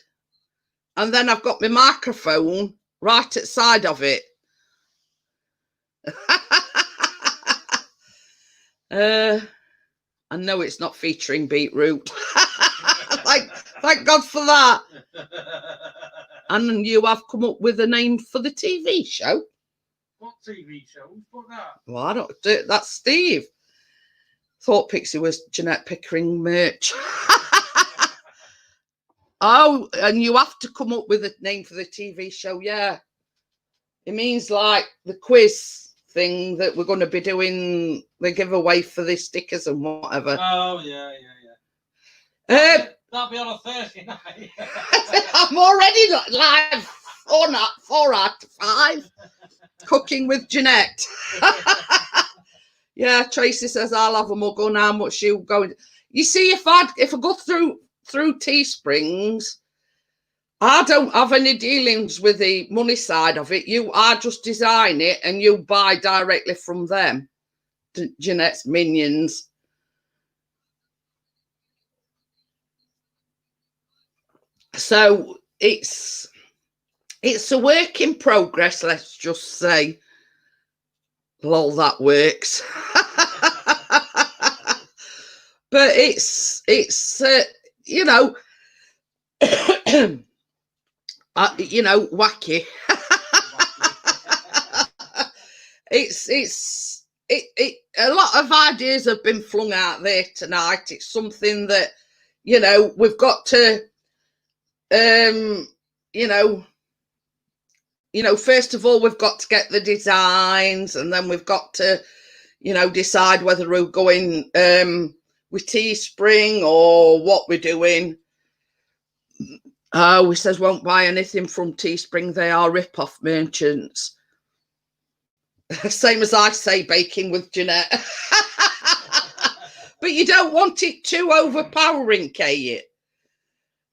And then I've got my microphone right at the side of it. I know it's not featuring beetroot. Thank God for that. And you have come up with a name for the TV show. What TV show? Who's put that? Well, I don't do it. That's Steve. Thought Pixie was Jeanette Pickering merch. Oh, and you have to come up with a name for the TV show. Yeah. It means like the quiz thing that we're going to be doing, the giveaway for the stickers and whatever. Oh, yeah. That'll be on a Thursday night. I'm already live 4 out of 5. Cooking with Jeanette. Yeah, Tracy says I'll have a mug on how much you going. You see, if I go through Teesprings, I don't have any dealings with the money side of it. I just design it and you buy directly from them. Jeanette's minions. So it's a work in progress, let's just say. Lol, that works. But it's you know, wacky. It's a lot of ideas have been flung out there tonight. It's something that, you know, we've got to first of all, we've got to get the designs, and then we've got to, decide whether we're going with Teespring or what we're doing. We says won't buy anything from Teespring. They are rip-off merchants. Same as I say, baking with Jeanette. But you don't want it too overpowering, Kate.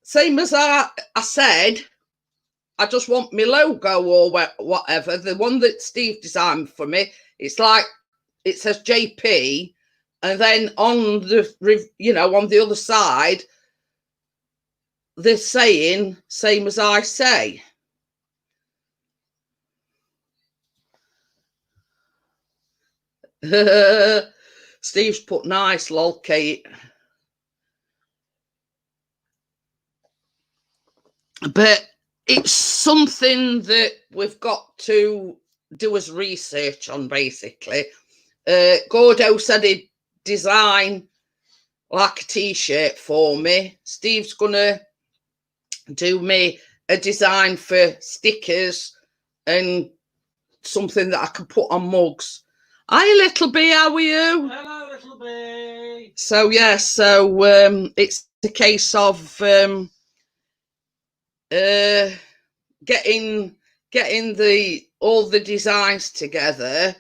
Same as I said, I just want my logo or whatever. The one that Steve designed for me, it's like, it says JP, and then on the other side, they're saying, same as I say. Steve's put nice, lol, Kate. But it's something that we've got to do as research on, basically. Gordo said he'd design like a t-shirt for me. Steve's gonna do me a design for stickers and something that I can put on mugs. Hi, little bee, how are you? Hello, little bee. So yeah, so it's a case of getting all the designs together.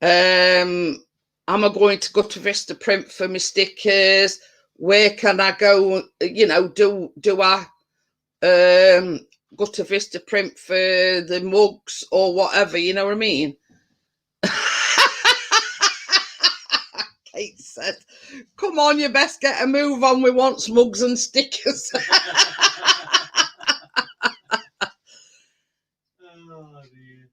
Am I going to go to Vista Print for my stickers? Where can I go? You know, do I go to Vista Print for the mugs or whatever? You know what I mean? Kate said, "Come on, you best get a move on. We want mugs and stickers." Oh, dear.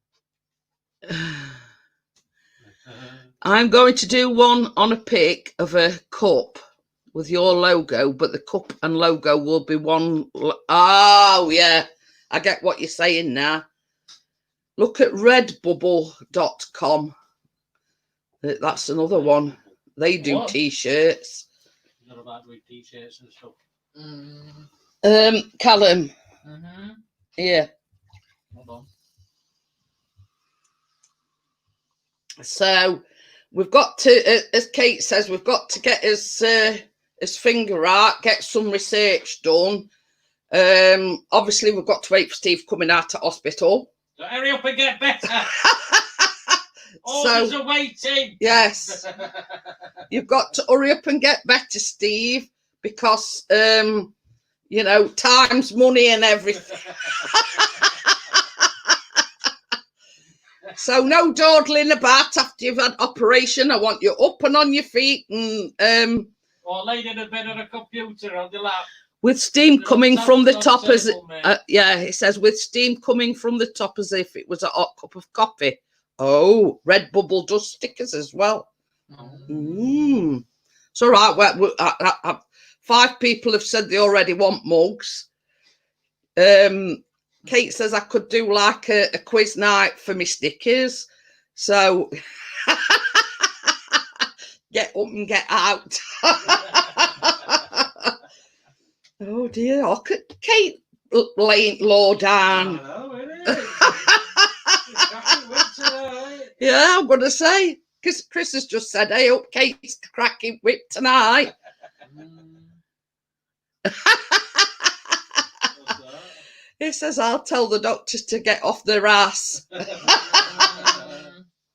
I'm going to do one on a pic of a cup with your logo, but the cup and logo will be one. Oh, yeah. I get what you're saying now. Look at redbubble.com. That's another one. They do What? t-shirts. Not about doing t-shirts and stuff. Callum. Yeah. Hold on. So we've got to, as Kate says, we've got to get his finger out, get some research done. Obviously, we've got to wait for Steve coming out of hospital. So hurry up and get better. Orders are waiting. Yes, you've got to hurry up and get better, Steve, because you know, time's money and everything. So no dawdling about after you've had operation. I want you up and on your feet and or laid in a bed on a computer on the lap. With steam coming from the top as table, yeah, it says with steam coming from the top as if it was a hot cup of coffee. Oh, Redbubble does stickers as well. It's all right. Well, 5 people have said they already want mugs. Kate says I could do like a quiz night for me stickers. So get up and get out. Oh dear, look at Kate laying low down. I know, it is. Yeah, I'm going to say, because Chris has just said, hey, up Kate's cracking whip tonight. He says, I'll tell the doctors to get off their ass.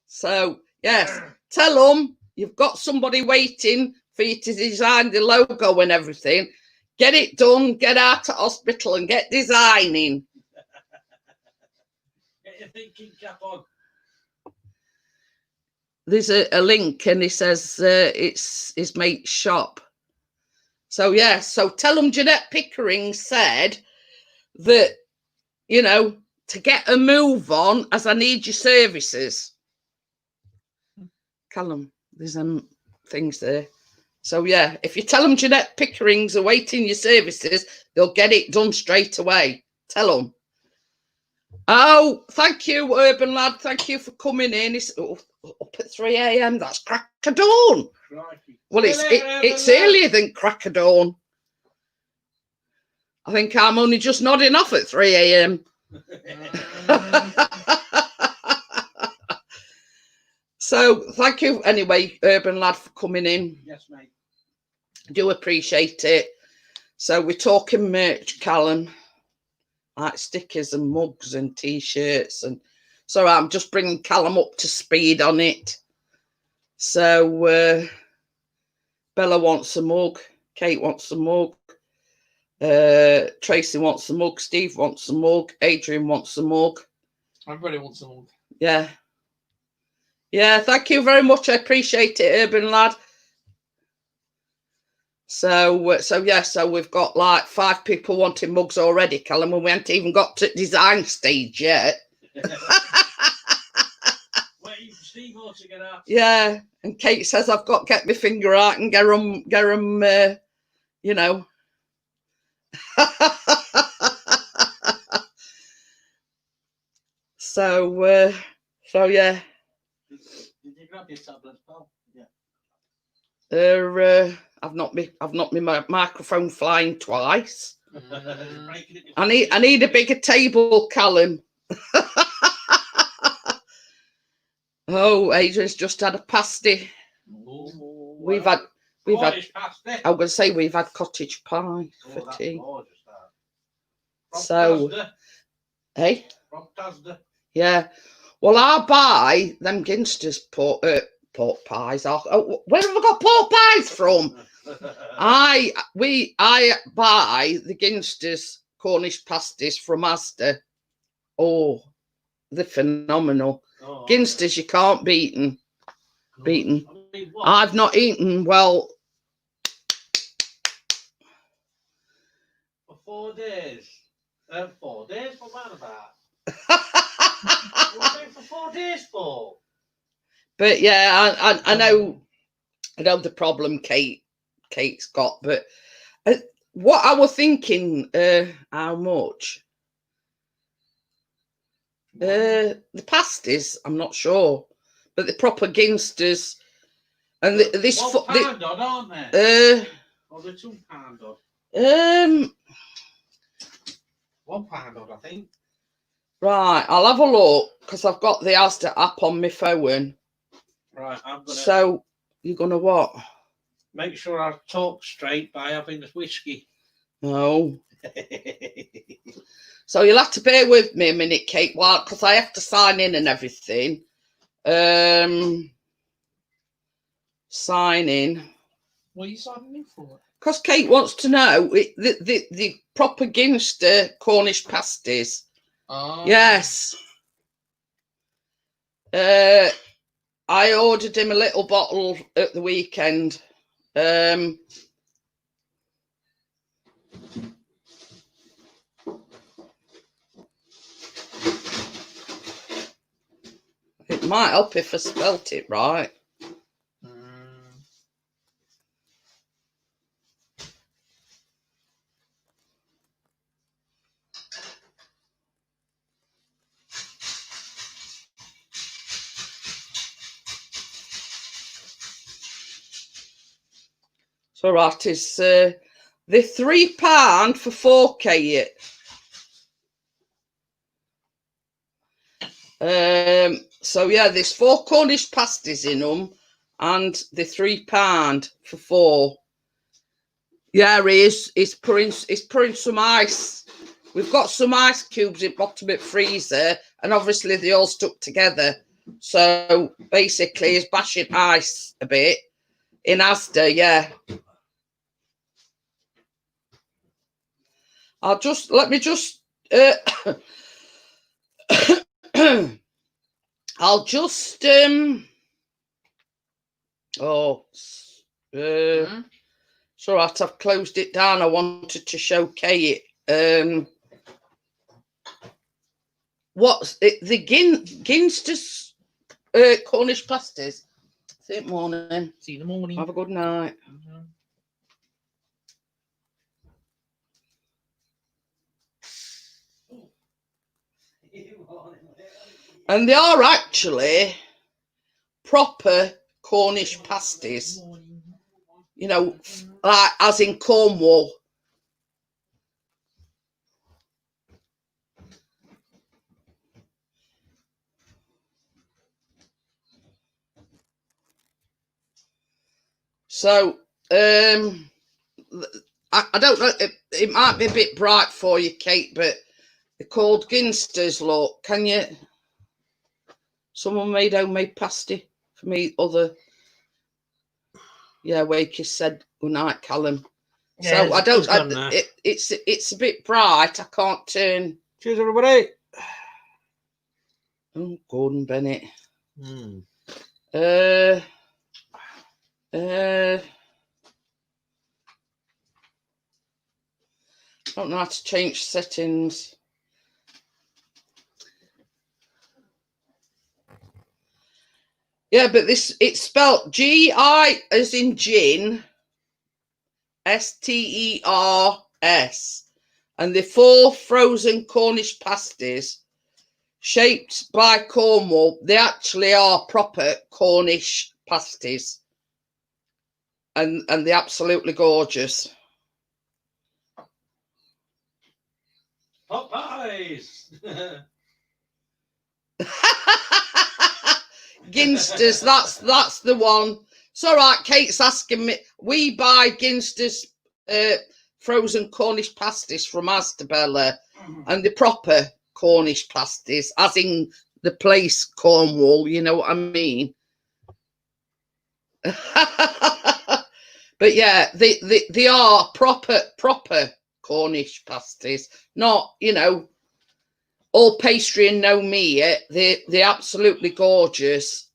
So, yes, tell them you've got somebody waiting for you to design the logo and everything. Get it done, get out of hospital and get designing. Get your thinking cap on. There's a link and he says it's his mate's shop. So, yeah, so tell them Jeanette Pickering said that, you know, to get a move on as I need your services. Callum, there's things there. So, yeah, if you tell them Jeanette Pickering's awaiting your services, they'll get it done straight away. Tell them. Oh, thank you, Urban Lad. Thank you for coming in. It's up at 3 a.m. That's crack of dawn. Crikey. Well, it's earlier than crack of dawn. I think I'm only just nodding off at 3 a.m. So, thank you anyway, Urban Lad, for coming in. Yes, mate. Do appreciate it. So, we're talking merch, Callum, like stickers and mugs and t-shirts. And so, I'm just bringing Callum up to speed on it. So, Bella wants a mug. Kate wants a mug. Tracy wants a mug. Steve wants a mug. Adrian wants a mug. Everybody wants a mug. Yeah. Yeah, thank you very much. I appreciate it, Urban Lad. So yeah, so we've got like 5 people wanting mugs already, Callum, and we haven't even got to design stage yet. Wait, three more to get out. Yeah, and Kate says I've got to get my finger out and get 'em, you know. So yeah. Did you grab your tablets, pal? Yeah. I've knocked my microphone flying twice. Breaking it I before need a bigger table, Callum. Oh, Adrian's just had a pasty. Ooh, We've had Cornish pasty. I'm going to say we've had cottage pie for that's tea. gorgeous, that. From So, Tasda. hey, From Tasda. yeah. Well, I buy them Ginster's pork pies. Where have I got pork pies from? I buy the Ginster's Cornish pasties from Asda. Oh, they're phenomenal. Oh, Ginster's, you can't beat them. I Beaten. mean, what? I've not eaten well. For 4 days. 4 days? What man about? What are you for 4 days for? But yeah, I know the problem Kate's got, but what I was thinking, how much? The pasties, I'm not sure, but the proper Ginsters and this £1 odd, aren't they? Or the £2 odd? £1 odd, I think. Right, I'll have a look because I've got the Asda app on my phone. Right, I'm gonna. So you're gonna what? Make sure I talk straight by having the whiskey. No. So you'll have to bear with me a minute, Kate, while because I have to sign in and everything. Sign in. What are you signing in for? Because Kate wants to know the proper Ginster Cornish pasties. Oh. Yes. I ordered him a little bottle at the weekend. It might help if I spelt it right. So right, it's the £3 for 4K it. So yeah, there's 4 Cornish pasties in them, and the £3 for 4. Yeah, he's pouring some ice. We've got some ice cubes in bottom of the freezer, and obviously they all stuck together. So basically, he's bashing ice a bit in Asda. Yeah. Let me just. I'll just it's all right, I've closed it down. I wanted to show Kate what's it, the Ginster's Cornish pasties. See you in the morning. See you in the morning. Have a good night. And they are actually proper Cornish pasties, you know, like as in Cornwall. So I don't know, it might be a bit bright for you, Kate, but they're called Ginsters. Look, can you? Someone made homemade pasty for me. Wakey said good night, Callum. Yeah, so I don't. It's a bit bright. I can't turn. Cheers, everybody. Oh, Gordon Bennett. Don't know how to change settings. Yeah, but this, it's spelled G-I as in gin, S-T-E-R-S. And the 4 frozen Cornish pasties shaped by Cornwall. They actually are proper Cornish pasties. And they're absolutely gorgeous. Pot pies. Ginsters, that's the one. It's all right. Kate's asking me. We buy Ginsters frozen Cornish pasties from Asda, Bella, and the proper Cornish pasties, as in the place Cornwall. You know what I mean? But yeah, they are proper Cornish pasties, not, you know, all pastry and no meat. They're absolutely gorgeous.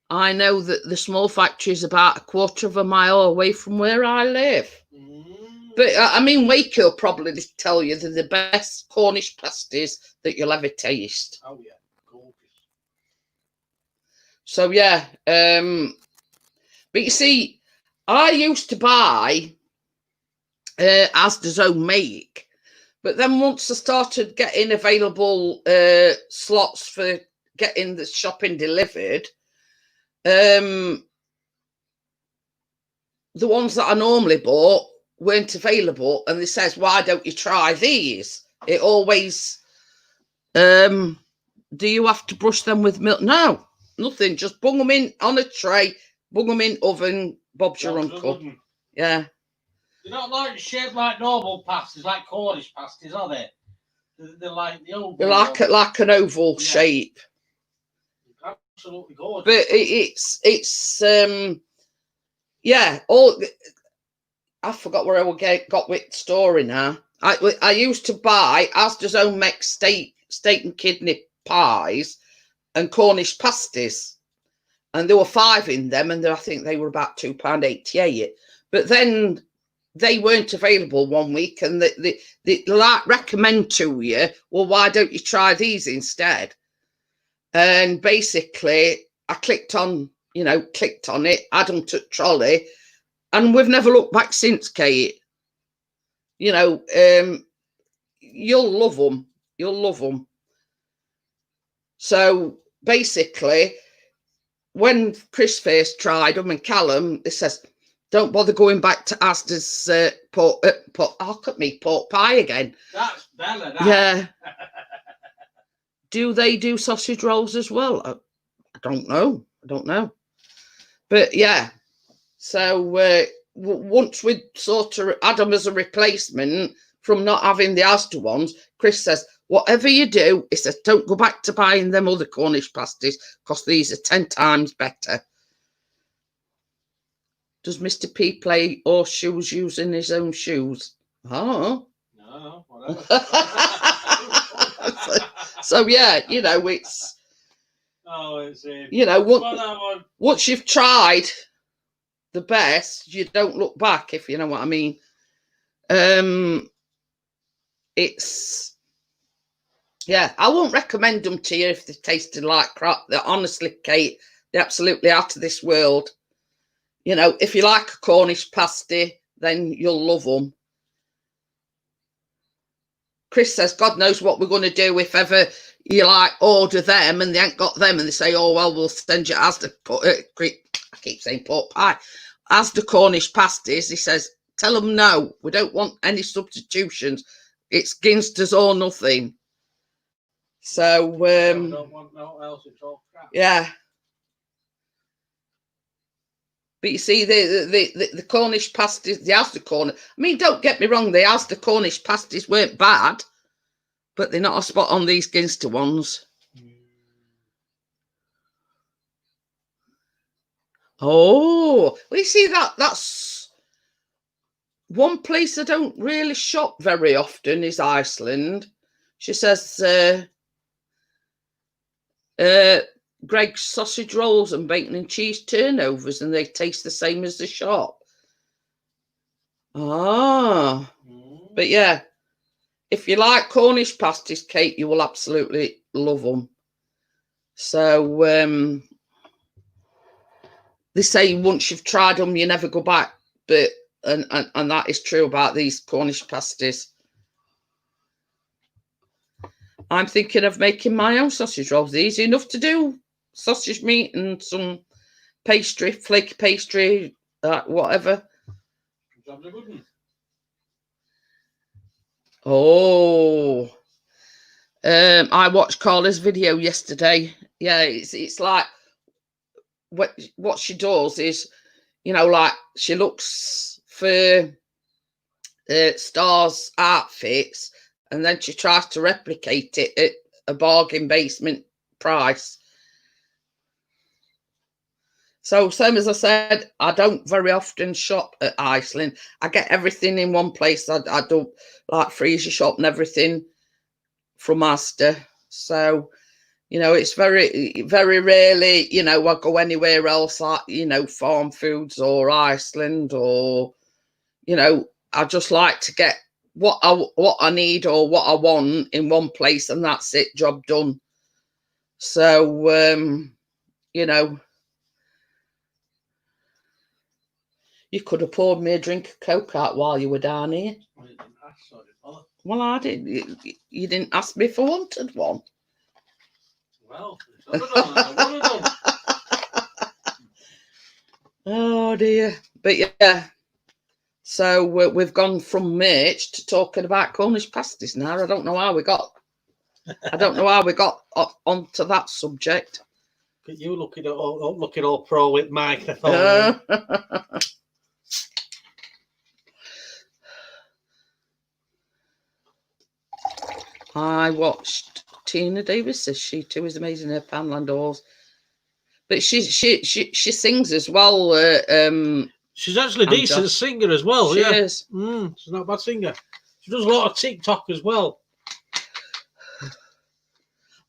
I know that the small factory is about a quarter of a mile away from where I live. But I mean, Wake will probably tell you they're the best Cornish pasties that you'll ever taste. Oh yeah, gorgeous. So yeah, but you see, I used to buy Asda's own make, but then once I started getting available slots for getting the shopping delivered, the ones that I normally bought weren't available, and they says, why don't you try these? It always, do you have to brush them with milk? No, nothing, just bung them in on a tray, bung them in oven, Bob's your uncle. Yeah. They're not like shaped like normal pasties, like Cornish pasties, are they? They're like the oval. They're like an oval shape. Absolutely gorgeous. But it's yeah, all, I forgot where I got with the story now. I used to buy Asda's own mixed steak and kidney pies and Cornish pasties, and there were 5 in them, and I think they were about £2.88. But then they weren't available one week, and they like recommend to you, well, why don't you try these instead? And basically, I clicked on it, add them to trolley, and we've never looked back since, Kate. You know, you'll love them. You'll love them. So basically, when Chris first tried them and Callum, they says, don't bother going back to Asda's pork pie again. That's Bella, that. Yeah. Do they do sausage rolls as well? I don't know. But yeah, so once we sort of had them as a replacement from not having the Asda ones, Chris says, whatever you do, he says, don't go back to buying them other Cornish pasties, because these are 10 times better. Does Mr. P play horseshoes using his own shoes? Oh. No, whatever. So yeah, you know, it's... Oh, it's... you know, once you've tried the best, you don't look back, if you know what I mean. It's... yeah, I won't recommend them to you if they tasted like crap. They're honestly, Kate, they're absolutely out of this world. You know, if you like a Cornish pasty, then you'll love them. Chris says, God knows what we're going to do if ever you like order them and they ain't got them, and they say, oh, well, we'll send you Asda, I keep saying pork pie, Asda Cornish pasties. He says, tell them no, we don't want any substitutions. It's Ginsters or nothing. So, don't want no else, it's all crap. Yeah. But you see, the Cornish pasties, the Asda Cornish, I mean, don't get me wrong, the Asda Cornish pasties weren't bad, but they're not a spot on these Ginster ones. Oh, well, you see, that's one place I don't really shop very often is Iceland. She says, Greg's sausage rolls and bacon and cheese turnovers, and they taste the same as the shop. Ah, but yeah, if you like Cornish pasties, Kate, you will absolutely love them. So they say once you've tried them, you never go back. But and that is true about these Cornish pasties. I'm thinking of making my own sausage rolls. Easy enough to do. Sausage meat and some pastry, flaky pastry, whatever. Oh, I watched Carla's video yesterday. Yeah, it's like what she does is, you know, like she looks for Star's outfits, and then she tries to replicate it at a bargain basement price. So, same as I said, I don't very often shop at Iceland. I get everything in one place. I don't like freezer shop and everything from Asda. So, you know, it's very, very rarely, you know, I go anywhere else like, you know, Farm Foods or Iceland or, you know, I just like to get what I need or what I want in one place, and that's it, job done. So, you know, you could have poured me a drink of Coke out while you were down here. Well, I didn't. You didn't ask me if I wanted one. Well, I would have done. Oh dear. But yeah. So we've gone from merch to talking about Cornish pasties now. I don't know how we got. I don't know how we got onto that subject. But you looking all pro with microphone. I watched Tina Davis. She too is amazing. Her Panland Halls, but she sings as well. She's actually a decent singer as well. She is. She's not a bad singer. She does a lot of TikTok as well.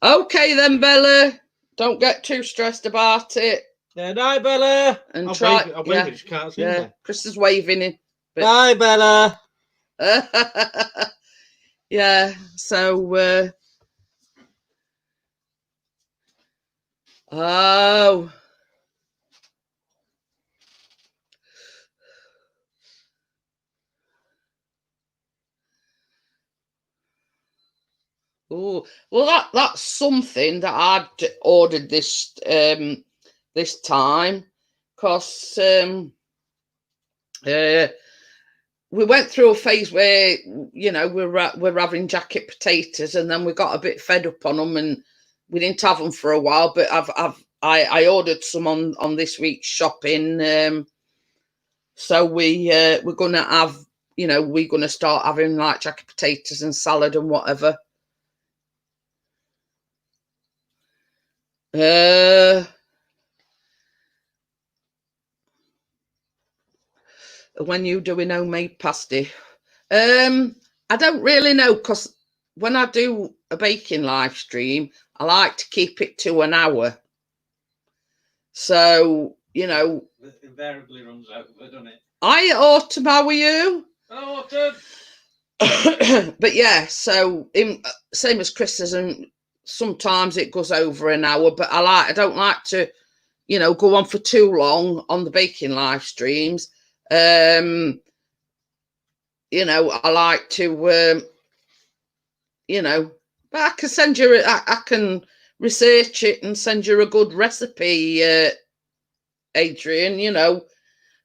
Okay then, Bella. Don't get too stressed about it. Yeah, bye, Bella. And I'll try. wave it. She can't sing. Yeah, Chris is waving in. Bye, Bella. Yeah. So. Oh. Oh, well, that's something that I'd ordered this this time, because we went through a phase where, you know, we're having jacket potatoes, and then we got a bit fed up on them, and we didn't have them for a while. But I ordered some on this week's shopping. So we're gonna have, you know, we're gonna start having like jacket potatoes and salad and whatever. When you doing homemade pasty, I don't really know, because when I do a baking live stream, I like to keep it to an hour. So, you know, it invariably runs over, doesn't it? I Autumn, how are you? Autumn. But yeah, so same as Chris, and sometimes it goes over an hour, but I don't like to, you know, go on for too long on the baking live streams. You know, I like to, you know, but I can send you, I can research it and send you a good recipe, Adrian, you know,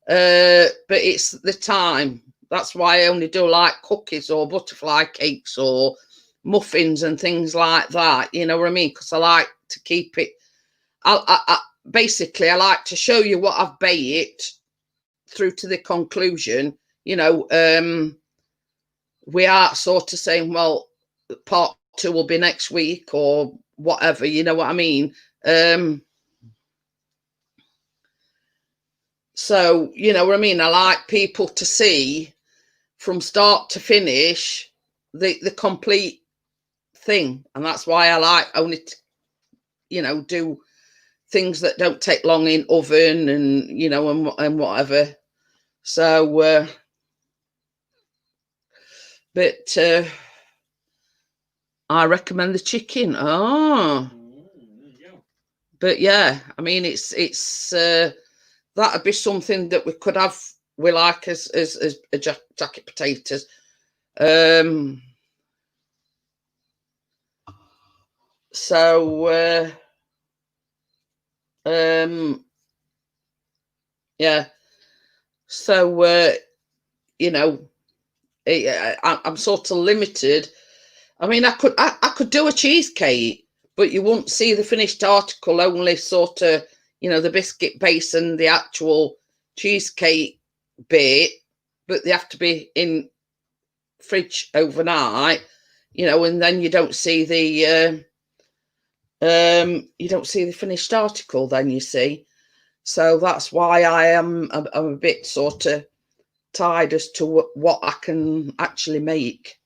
but it's the time. That's why I only do like cookies or butterfly cakes or muffins and things like that. You know what I mean? Because I like to keep it. Basically, I like to show you what I've baked through to the conclusion. You know, we are sort of saying, well, part 2 will be next week or whatever. You know what I mean? So, you know what I mean? I like people to see from start to finish the complete thing, and that's why I like only to, you know, do things that don't take long in oven, and you know, and whatever. So but I recommend the chicken. but yeah, I mean, it's that'd be something that we could have. We like as a jacket potatoes. So yeah. So you know, I'm sort of limited. I mean, I could do a cheesecake, but you won't see the finished article. Only sort of, the biscuit base and the actual cheesecake bit, but they have to be in fridge overnight, and then you don't see the finished article. Then you see, so that's why I'm a bit sort of tied as to what I can actually make.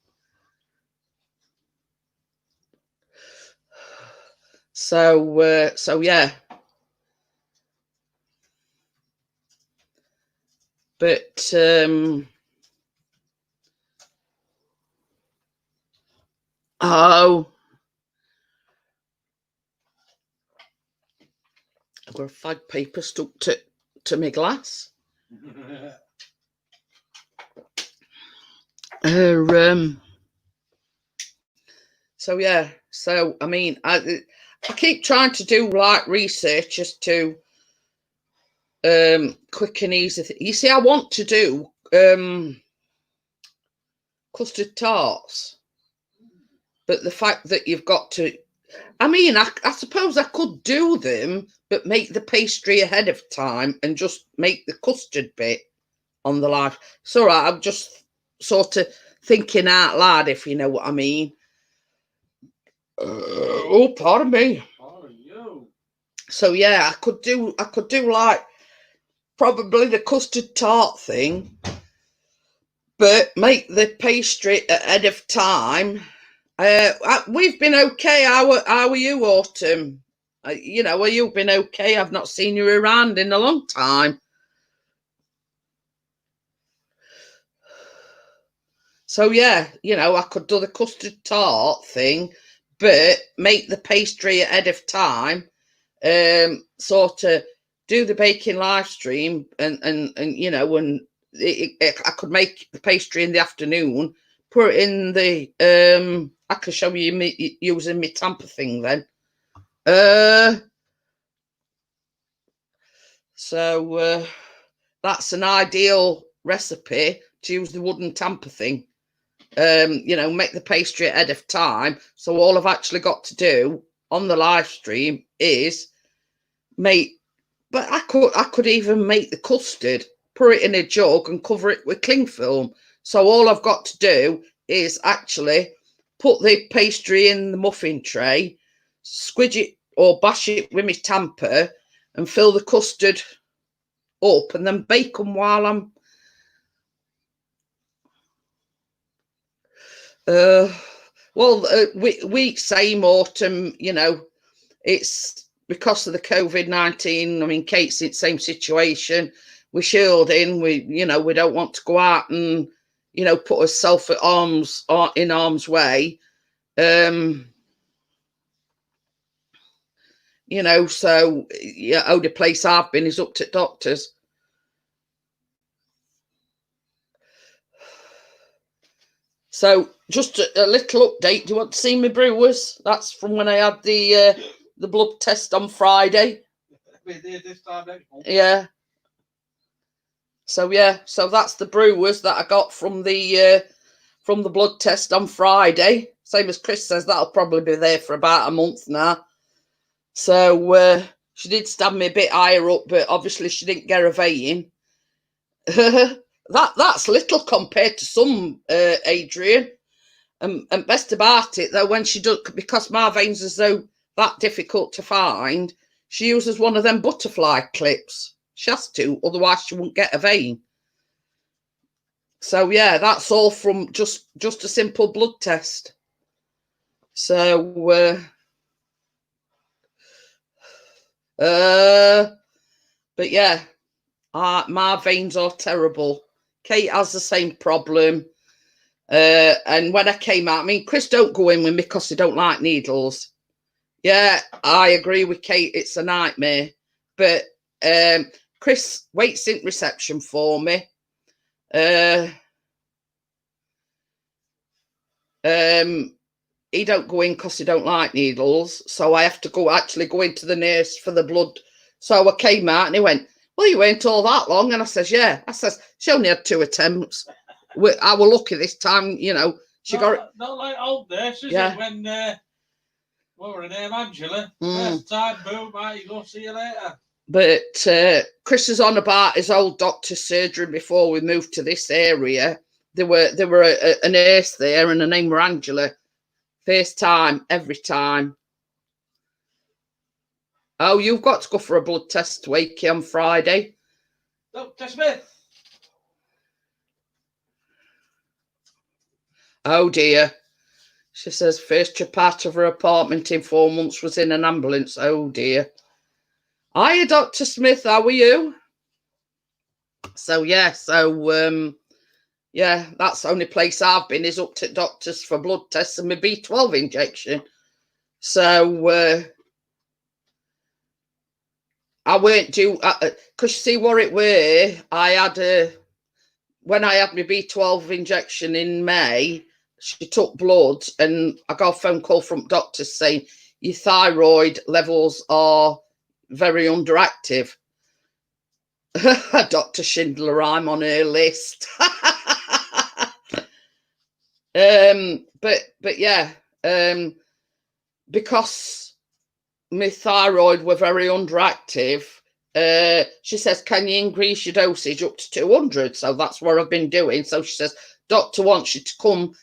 So yeah, but oh, I've got a fag paper stuck to my glass. So yeah, so I mean, I keep trying to do like research as to quick and easy. You see, I want to do custard tarts, but the fact that you've got to, I mean, I suppose I could do them, but make the pastry ahead of time and just make the custard bit on the live. It's all right. I'm just sort of thinking out loud, if you know what I mean. Oh, pardon me. Pardon you. So yeah, I could do like probably the custard tart thing, but make the pastry ahead of time. We've been okay. How are you, Autumn? You've been okay? I've not seen you around in a long time. So yeah, I could do the custard tart thing, but make the pastry ahead of time. Sort of do the baking live stream, and I could make the pastry in the afternoon. Put it in the I can show you me using my tamper thing then. So that's an ideal recipe to use the wooden tamper thing. Make the pastry ahead of time. So all I've actually got to do on the live stream is make, but I could even make the custard, put it in a jug and cover it with cling film. So all I've got to do is actually put the pastry in the muffin tray, squidge it or bash it with my tamper and fill the custard up and then bake them while I'm we same, Autumn, it's because of the COVID-19. I mean, Kate's in the same situation. We're shielding. We don't want to go out and, put ourselves in harm's way. So yeah, only place I've been is up to doctors. So just a little update. Do you want to see my brewers? That's from when I had the blood test on Friday. This time next month. Yeah. So yeah, so that's the brewers that I got from the blood test on Friday. Same as Chris says, that'll probably be there for about a month now. So she did stab me a bit higher up, but obviously she didn't get a vein. That's little compared to some, Adrian. And best about it though, when she does, because my veins are so that difficult to find, she uses one of them butterfly clips. She has to, otherwise she won't get a vein. So yeah, that's all from just a simple blood test. So but yeah, my veins are terrible. Kate has the same problem. And when I came out, I mean, Chris don't go in with me because he don't like needles. Yeah, I agree with Kate. It's a nightmare. But Chris waits in reception for me. He don't go in because he don't like needles, so I have to actually go into the nurse for the blood. So I came out and he went, well, you weren't all that long. And I says, yeah. I says, she only had 2 attempts. I was lucky this time, you know. She got it. Not like old nurses, Yeah. when what were her name, Angela? First time, boom, right, you go, see you later. But Chris is on about his old doctor's surgery before we moved to this area. There were a nurse there, and her name was Angela. First time, every time. Oh, you've got to go for a blood test, Wakey, on Friday. Dr. Smith. Oh, dear. She says first trip out of her apartment in 4 months was in an ambulance. Oh, dear. Hiya, Dr. Smith. How are you? So, yeah. Yeah, that's the only place I've been is up to doctors for blood tests and my B12 injection. So, I weren't due, because you see what it were, when I had my B12 injection in May, she took blood and I got a phone call from doctors saying your thyroid levels are very underactive. Dr. Schindler, I'm on her list. But yeah, because my thyroid were very underactive, she says, can you increase your dosage up to 200? So that's what I've been doing. So she says, doctor wants you to come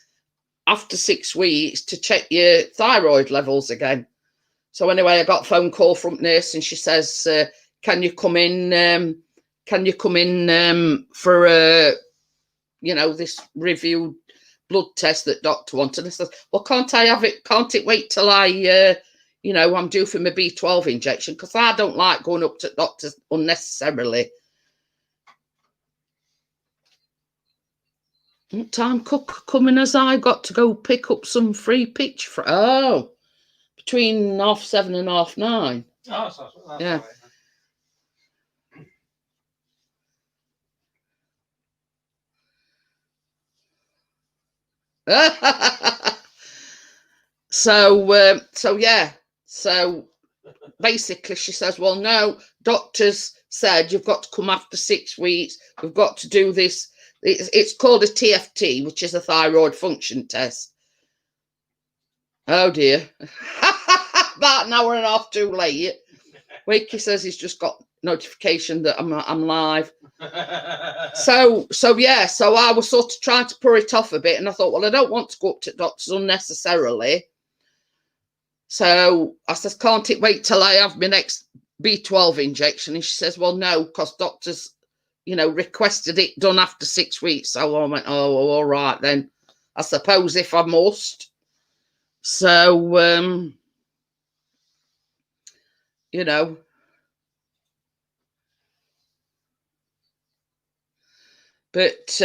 after 6 weeks to check your thyroid levels again. So anyway, I got a phone call from nurse and she says, can you come in for this reviewed blood test that doctor wanted? I said, well, can't I have it? Can't it wait till I'm due for my B12 injection? Because I don't like going up to doctors unnecessarily. What time Cook coming as I got to go pick up some free pitch for? Oh, between 7:30 and 9:30. Oh, that's yeah. Right. So yeah. So basically she says, well, no, doctors said you've got to come after 6 weeks. We've got to do this. It's called a TFT, which is a thyroid function test. Oh dear. About an hour and a half too late. Wakey says he's just got notification that I'm live. So yeah, so I was sort of trying to put it off a bit, and I thought, well, I don't want to go up to doctors unnecessarily. So I says, can't it wait till I have my next B12 injection? And she says, well, no, because doctors, requested it done after 6 weeks. So I went, oh, well, all right then. I suppose if I must. So, but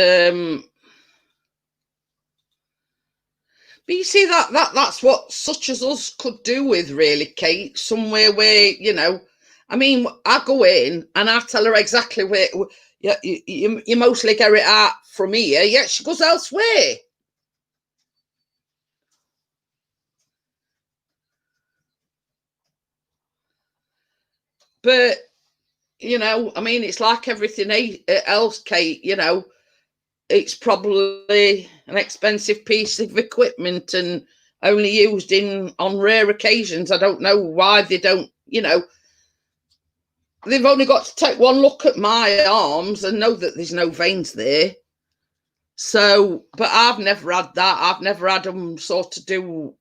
you see that's what such as us could do with, really, Kate. Somewhere where I mean, I go in and I tell her exactly where. You mostly get it out from here. Yet she goes elsewhere. But I mean, it's like everything else, Kate. It's probably an expensive piece of equipment and only used on rare occasions. I don't know why they don't, they've only got to take one look at my arms and know that there's no veins there. So, but I've never had that. I've never had them sort of do,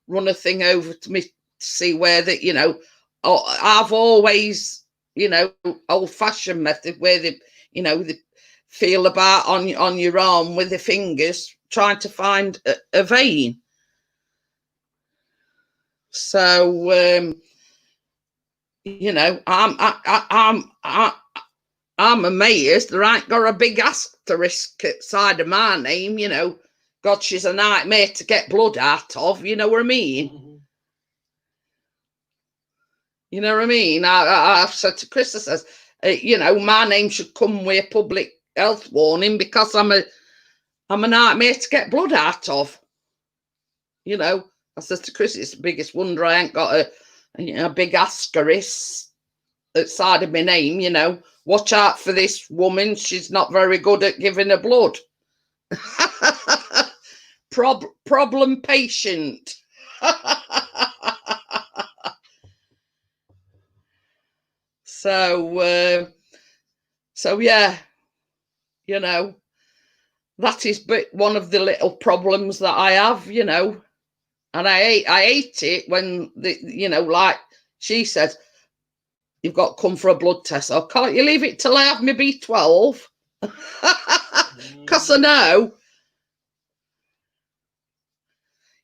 run a thing over to me to see where that, I've always, old-fashioned method where they, they feel about on your arm with the fingers trying to find a vein. So I'm amazed there ain't got a big asterisk at side of my name. God, she's a nightmare to get blood out of. You know what I mean? You know what I mean? I've said to Chris, I says, you know, my name should come with a public health warning because I'm a nightmare to get blood out of. You know, I says to Chris, it's the biggest wonder I ain't got a big asterisk outside of my name, you know. Watch out for this woman. She's not very good at giving her blood. Problem patient. So yeah, you know, that is but one of the little problems that I have, you know. And I hate it when you know, like she says, you've got to come for a blood test. Or can't you leave it till I have my B12? Because I know.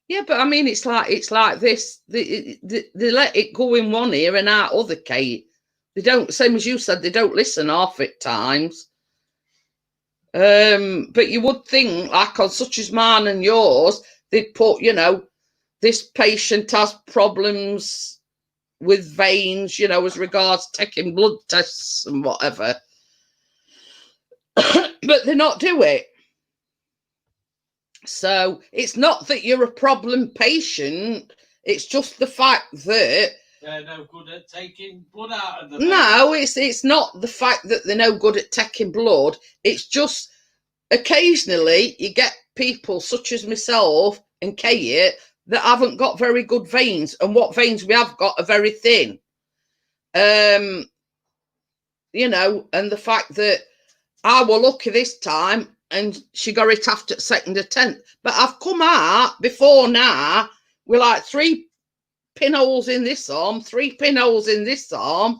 Yeah, but I mean, it's like this. They let it go in one ear and out other, Kate. They don't, same as you said, they don't listen half at times. But you would think, like on such as mine and yours, they'd put, you know, this patient has problems with veins, you know, as regards taking blood tests and whatever. But they're not do it. So it's not that you're a problem patient. It's just the fact that they're no good at taking blood out of the no, it's not the fact that they're no good at taking blood. It's just occasionally you get people such as myself and Kate that haven't got very good veins, and what veins we have got are very thin. You know, and the fact that I were lucky this time and she got it after 2nd attempt. But I've come out before now with like 3 pinholes in this arm, 3 pinholes in this arm,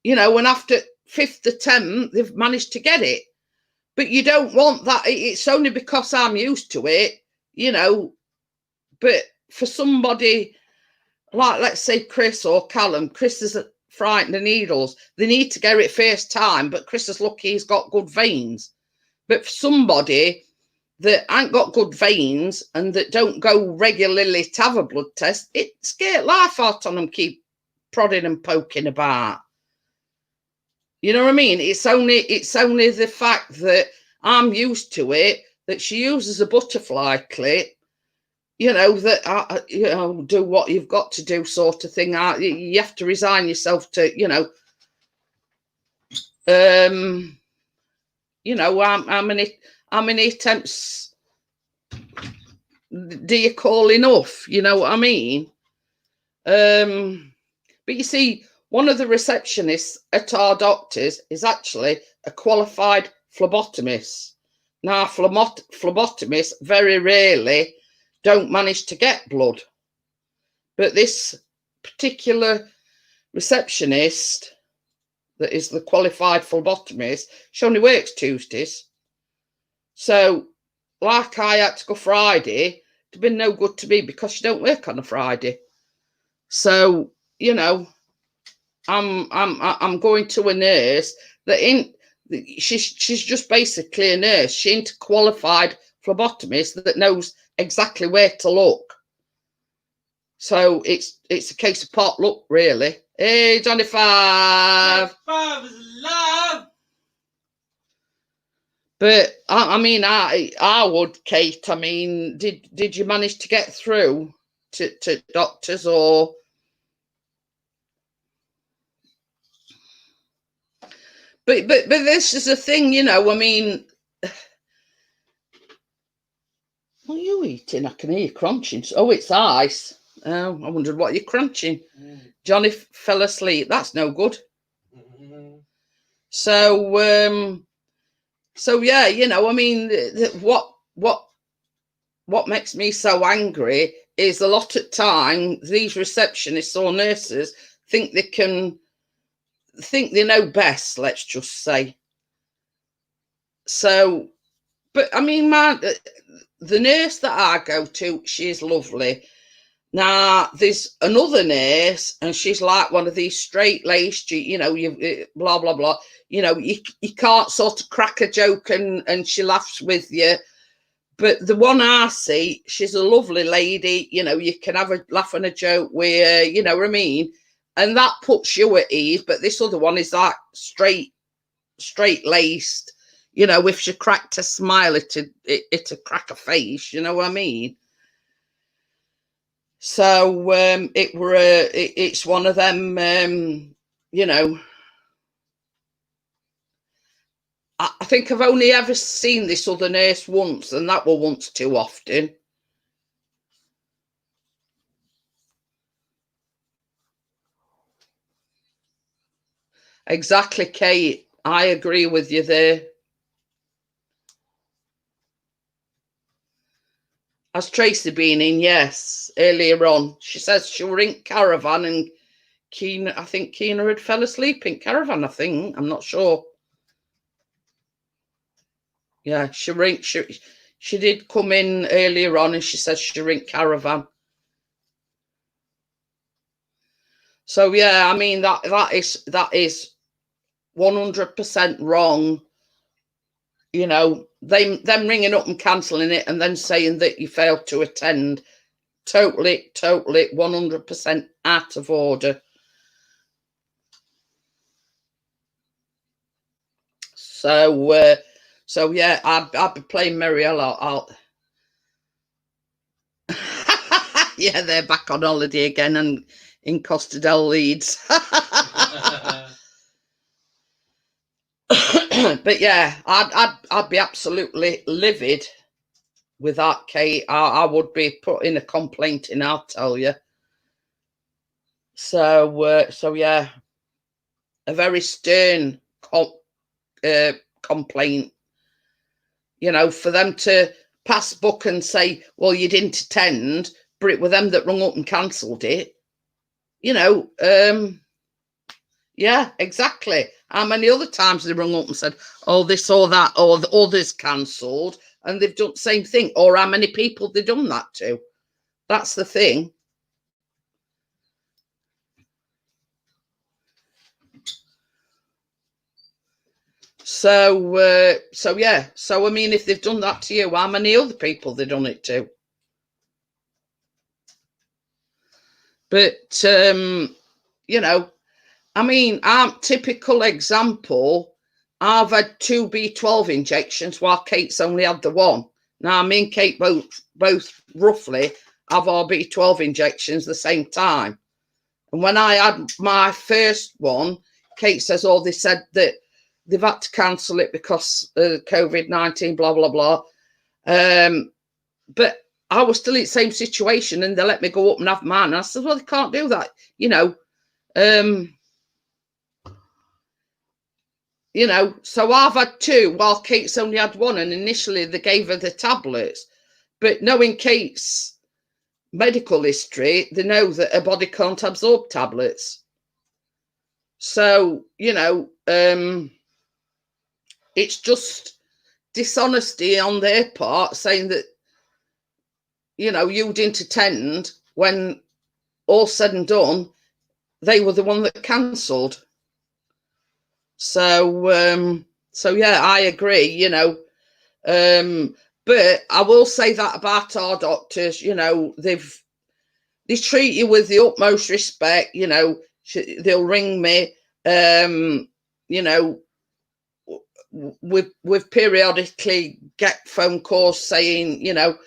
you know, and after 5th attempt, they've managed to get it. But you don't want that. It's only because I'm used to it, you know. But for somebody like, let's say, Chris or Callum, Chris is frightened of needles. They need to get it first time, but Chris is lucky he's got good veins. But for somebody that ain't got good veins and that don't go regularly to have a blood test, it scares life out on them, keep prodding and poking about. You know what I mean? It's only the fact that I'm used to it, that she uses a butterfly clip, you know, that, you know, do what you've got to do sort of thing. You have to resign yourself to, you know, how many attempts do you call enough? You know what I mean? But you see, one of the receptionists at our doctor's is actually a qualified phlebotomist. Now, phlebotomists very rarely don't manage to get blood. But this particular receptionist that is the qualified phlebotomist, she only works Tuesdays. So, like I had to go Friday, it's been no good to me because she don't work on a Friday. So, you know, I'm going to a nurse that she's just basically a nurse. She ain't a qualified phlebotomist that knows exactly where to look. So it's a case of pot luck, really. Hey, Johnny Five. Five is love. But I mean, I would, Kate. I mean, did you manage to get through to doctors or? But this is the thing, you know. I mean, what are you eating? I can hear you crunching. Oh, it's ice. Oh, I wondered what you're crunching. Johnny fell asleep. That's no good. So yeah, you know, I mean, what makes me so angry is a lot of time these receptionists or nurses think they know best, let's just say. So, but I mean, the nurse that I go to, she's lovely. Now, there's another nurse, and she's like one of these straight-laced, you know, you blah, blah, blah. You know, you can't sort of crack a joke and she laughs with you. But the one I see, she's a lovely lady. You know, you can have a laugh and a joke with her, you know what I mean? and that puts you at ease. But this other one is like straight laced. You know, if she cracked a smile, it'd crack a face. You know what I mean? So it's one of them. You know, I think I've only ever seen this other nurse once, and that was once too often. Exactly, Kate. I agree with you there. Has Tracy been in? Yes, earlier on. She says she were in caravan and I think Keena had fell asleep in caravan, I think. I'm not sure. Yeah, she did come in earlier on and she says she were in caravan. So yeah, I mean that is 100% wrong. You know, them ringing up and cancelling it and then saying that you failed to attend. Totally 100% out of order. So yeah, I'd be playing Mariella. Yeah, they're back on holiday again and in Costa del Leeds. But yeah, I'd be absolutely livid with that, Kate. I would be putting a complaint in, I'll tell you. So yeah, a very stern complaint. You know, for them to pass book and say, well, you didn't attend, but it were them that rung up and cancelled it. You know, yeah, exactly. How many other times they rung up and said, oh, this or that, or the others cancelled, and they've done the same thing, or how many people they've done that to? That's the thing. So yeah. So I mean, if they've done that to you, how many other people they've done it to? But you know, I mean, typical example. I've had 2 B12 injections while Kate's only had the one. Now, me and Kate both roughly have our B12 injections the same time. And when I had my first one, Kate says, oh, they said that they've had to cancel it because of COVID-19, blah, blah, blah. But I was still in the same situation and they let me go up and have mine. And I said, well, they can't do that. You know, so I've had 2 while Kate's only had 1. And initially they gave her the tablets. But knowing Kate's medical history, they know that her body can't absorb tablets. So, you know, it's just dishonesty on their part saying that, you know, you didn't attend when all said and done, they were the one that cancelled. So yeah, I agree, you know. But I will say that about our doctors, you know, they treat you with the utmost respect, you know. They'll ring me, you know, we've periodically get phone calls saying, you know,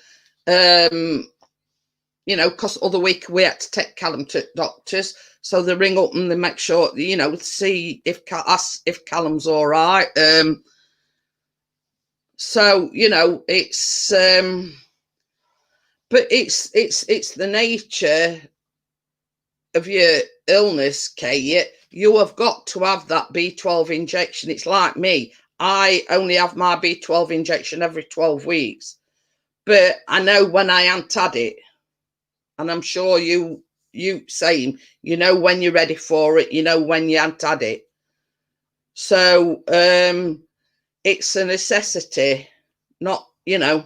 because other week we had to take Callum to doctors, so they ring up and they make sure, you know, see if Callum's all right. So you know, it's but it's the nature of your illness, Kate. You have got to have that B12 injection. It's like me. I only have my B12 injection every 12 weeks. But I know when I ain't had it. And I'm sure you same. You know when you're ready for it. You know when you ain't had it. So it's a necessity, not, you know.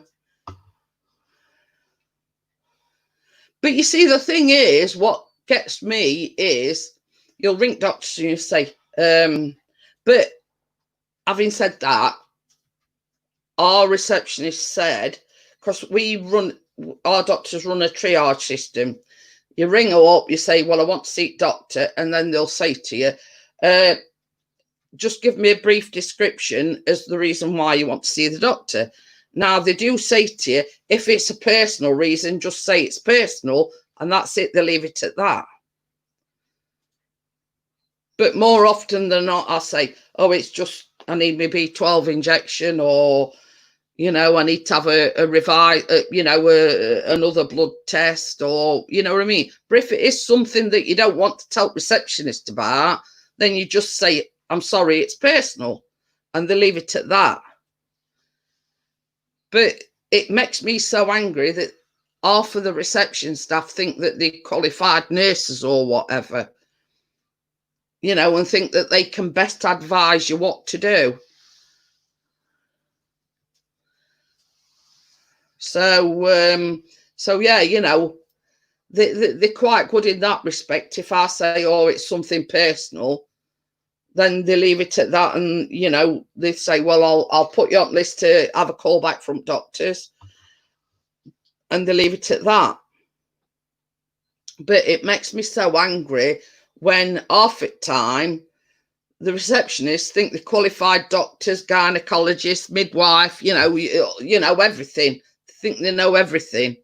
But you see, the thing is, what gets me is you'll ring doctors and you say, but having said that, our receptionist said, because our doctors run a triage system. You ring her up, you say, well, I want to see doctor, and then they'll say to you, just give me a brief description as the reason why you want to see the doctor. Now, they do say to you, if it's a personal reason, just say it's personal, and that's it. They leave it at that. But more often than not, I'll say, oh, it's just, I need my B12 injection, or, you know, I need to have a revise, you know, another blood test, or, you know what I mean? But if it is something that you don't want to tell receptionist about, then you just say, I'm sorry, it's personal, and they leave it at that. But it makes me so angry that half of the reception staff think that they're qualified nurses or whatever, you know, and think that they can best advise you what to do. So yeah, you know, they're quite good in that respect. If I say, oh, it's something personal, then they leave it at that, and, you know, they say, well, I'll put you on list to have a call back from doctors, and they leave it at that. But it makes me so angry when half the time the receptionists think they're qualified doctors, gynecologists, midwife, you know, everything. They think they know everything.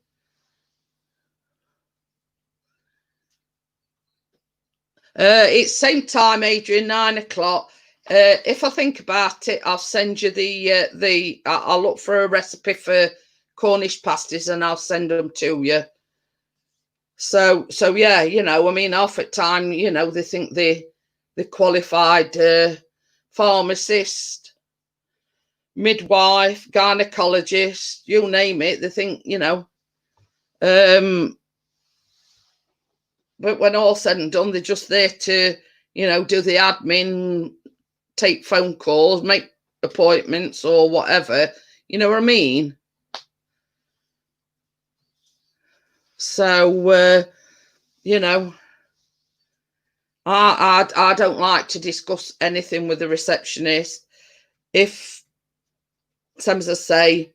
It's same time, Adrian, 9 o'clock. If I think about it, I'll send you I'll look for a recipe for Cornish pasties and I'll send them to you. So yeah, you know, I mean, half the time, you know, they think they're qualified pharmacist, midwife, gynecologist, you name it. They think, you know, but when all said and done, they're just there to, you know, do the admin, take phone calls, make appointments or whatever. You know what I mean? So, you know, I don't like to discuss anything with the receptionist. If, as I say,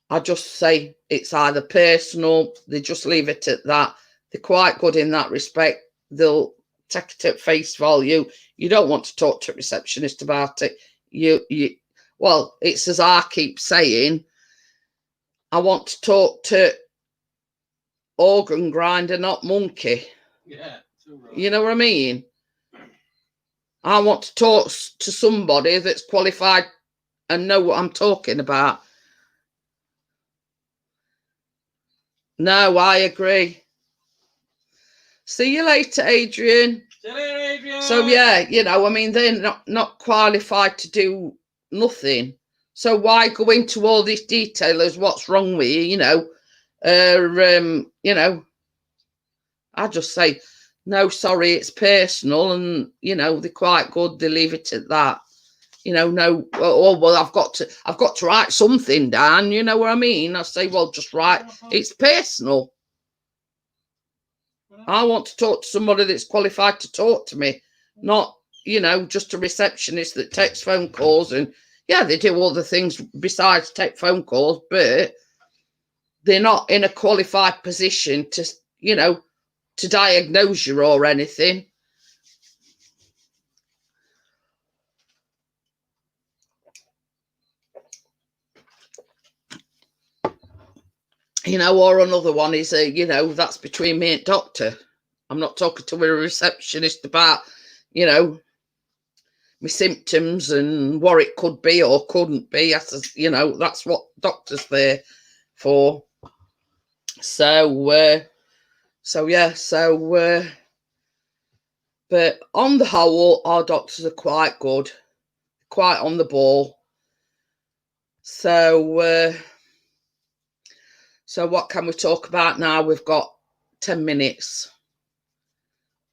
I just say it's either personal, they just leave it at that. They're quite good in that respect. They'll take it at face value. You don't want to talk to a receptionist about it. Well, it's as I keep saying, I want to talk to organ grinder, not monkey. Yeah, right. You know what I mean? I want to talk to somebody that's qualified and know what I'm talking about. No, I agree. See you later, Adrian. See you later, Adrian. So yeah, you know, I mean, they're not qualified to do nothing. So why go into all this detail as what's wrong with you? You know, you know, I just say, no, sorry, it's personal, and, you know, they're quite good. They leave it at that. You know, no, oh, well, I've got to write something down. You know what I mean? I say, well, just write. It's personal. I want to talk to somebody that's qualified to talk to me, not, you know, just a receptionist that takes phone calls. And yeah, they do all the things besides take phone calls, but they're not in a qualified position to, you know, to diagnose you or anything. You know, or another one is, you know, that's between me and doctor. I'm not talking to a receptionist about, you know, my symptoms and what it could be or couldn't be. You know, that's what doctor's there for. So yeah, but on the whole, our doctors are quite good, quite on the ball. So what can we talk about now? We've got 10 minutes.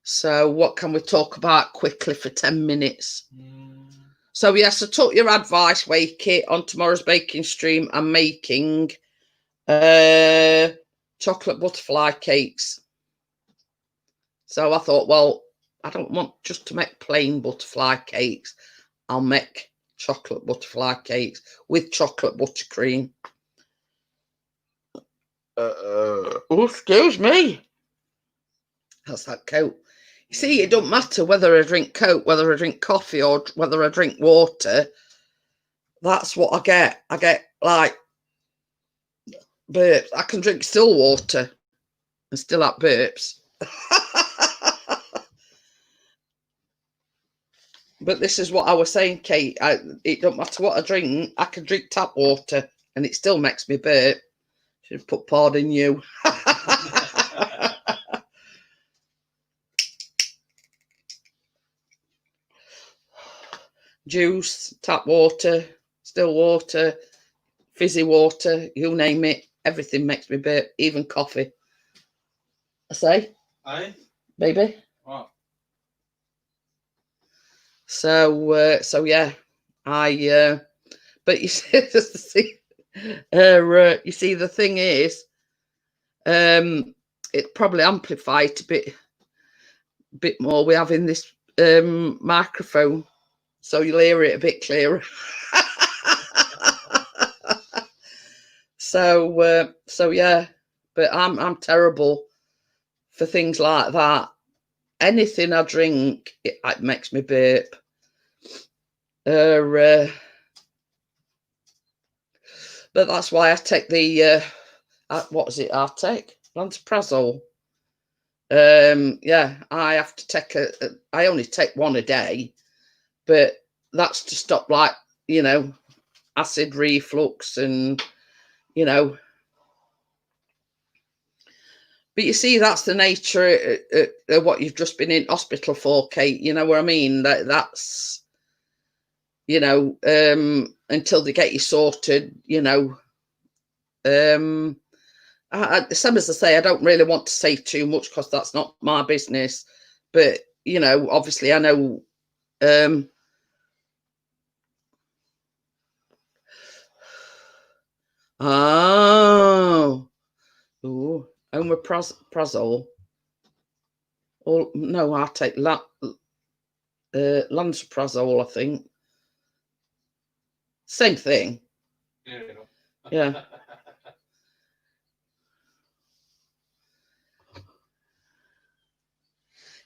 So what can we talk about quickly for 10 minutes? So yes, I took your advice, Wakey, on tomorrow's baking stream. I'm making chocolate butterfly cakes. So I thought, well, I don't want just to make plain butterfly cakes. I'll make chocolate butterfly cakes with chocolate buttercream. Oh, excuse me. That's that Coke. You see, it don't matter whether I drink Coke, whether I drink coffee, or whether I drink water. That's what I get. I get like burps. I can drink still water and still have burps. But this is what I was saying, Kate. It don't matter what I drink. I can drink tap water and it still makes me burp. Should put pardon you. Juice, tap water, still water, fizzy water, you name it. Everything makes me burp, even coffee. I say, Aye? baby. What? So yeah, but you see, you see, the thing is, it probably amplified a bit more. We have in this microphone, so you'll hear it a bit clearer. So yeah, but I'm terrible for things like that. Anything I drink, it makes me burp. But that's why I take the what is it? I take Lantiprazole. Yeah, I have to take I only take one a day, but that's to stop, like, acid reflux and But you see, that's the nature of what you've just been in hospital for, Kate. You know what I mean? That's until they get you sorted. Some, as I say, I don't really want to say too much because that's not my business. But obviously, I know. Oh, ooh, omeprazole. Or no, I take lansoprazole, I think. Same thing. Yeah.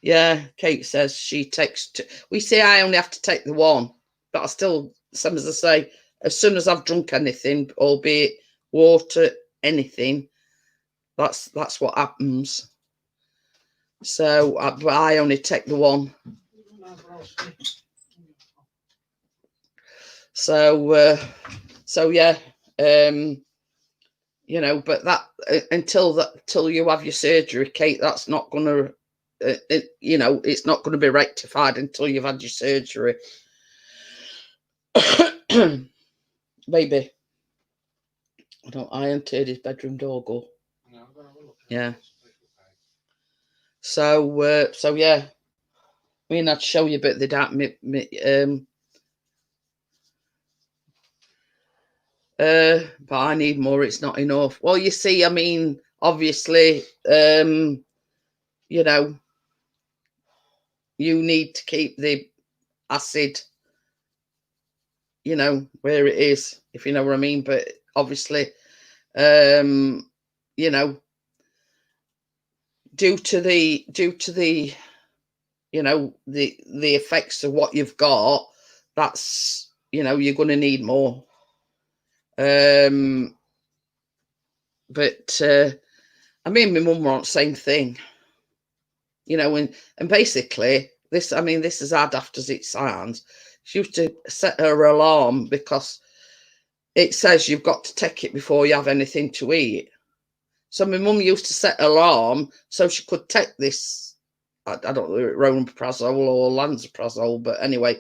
Yeah, Kate says she takes we say I only have to take the one, but I still, some as I say, as soon as I've drunk anything, albeit water, anything, that's what happens. So but I only take the one. So yeah, but that until you have your surgery, Kate, that's not gonna it's not going to be rectified until you've had your surgery. Baby, I entered his bedroom door, go. Yeah. So yeah, I mean, I'd show you, but they don't. But I need more. It's not enough. Well, you see, I mean, obviously, you need to keep the acid, where it is, if you know what I mean. But obviously, due to the the effects of what you've got, that's you're going to need more. But I mean, my mum were the same thing, and basically this, I mean, this is as daft as it sounds. She used to set her alarm because it says you've got to take it before you have anything to eat. So my mum used to set an alarm so she could take this, I don't know, omeprazole or lansoprazole, but anyway,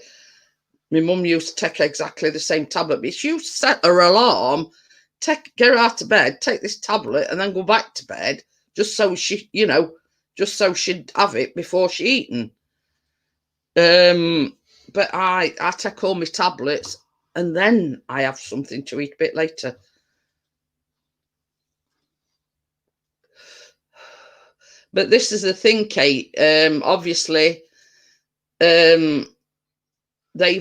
my mum used to take exactly the same tablet. But she used to set her alarm, get her out of bed, take this tablet, and then go back to bed, just so she, just so she'd have it before she eaten. But I take all my tablets and then I have something to eat a bit later. But this is the thing, Kate. Obviously, they've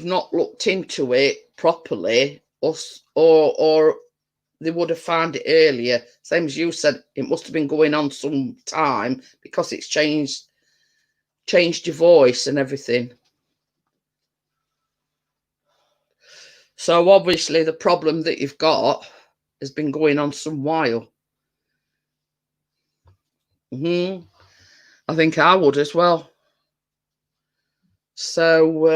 not looked into it properly, or they would have found it earlier. Same as you said, it must have been going on some time because it's changed your voice and everything. So obviously the problem that you've got has been going on some while. I think I would as well. So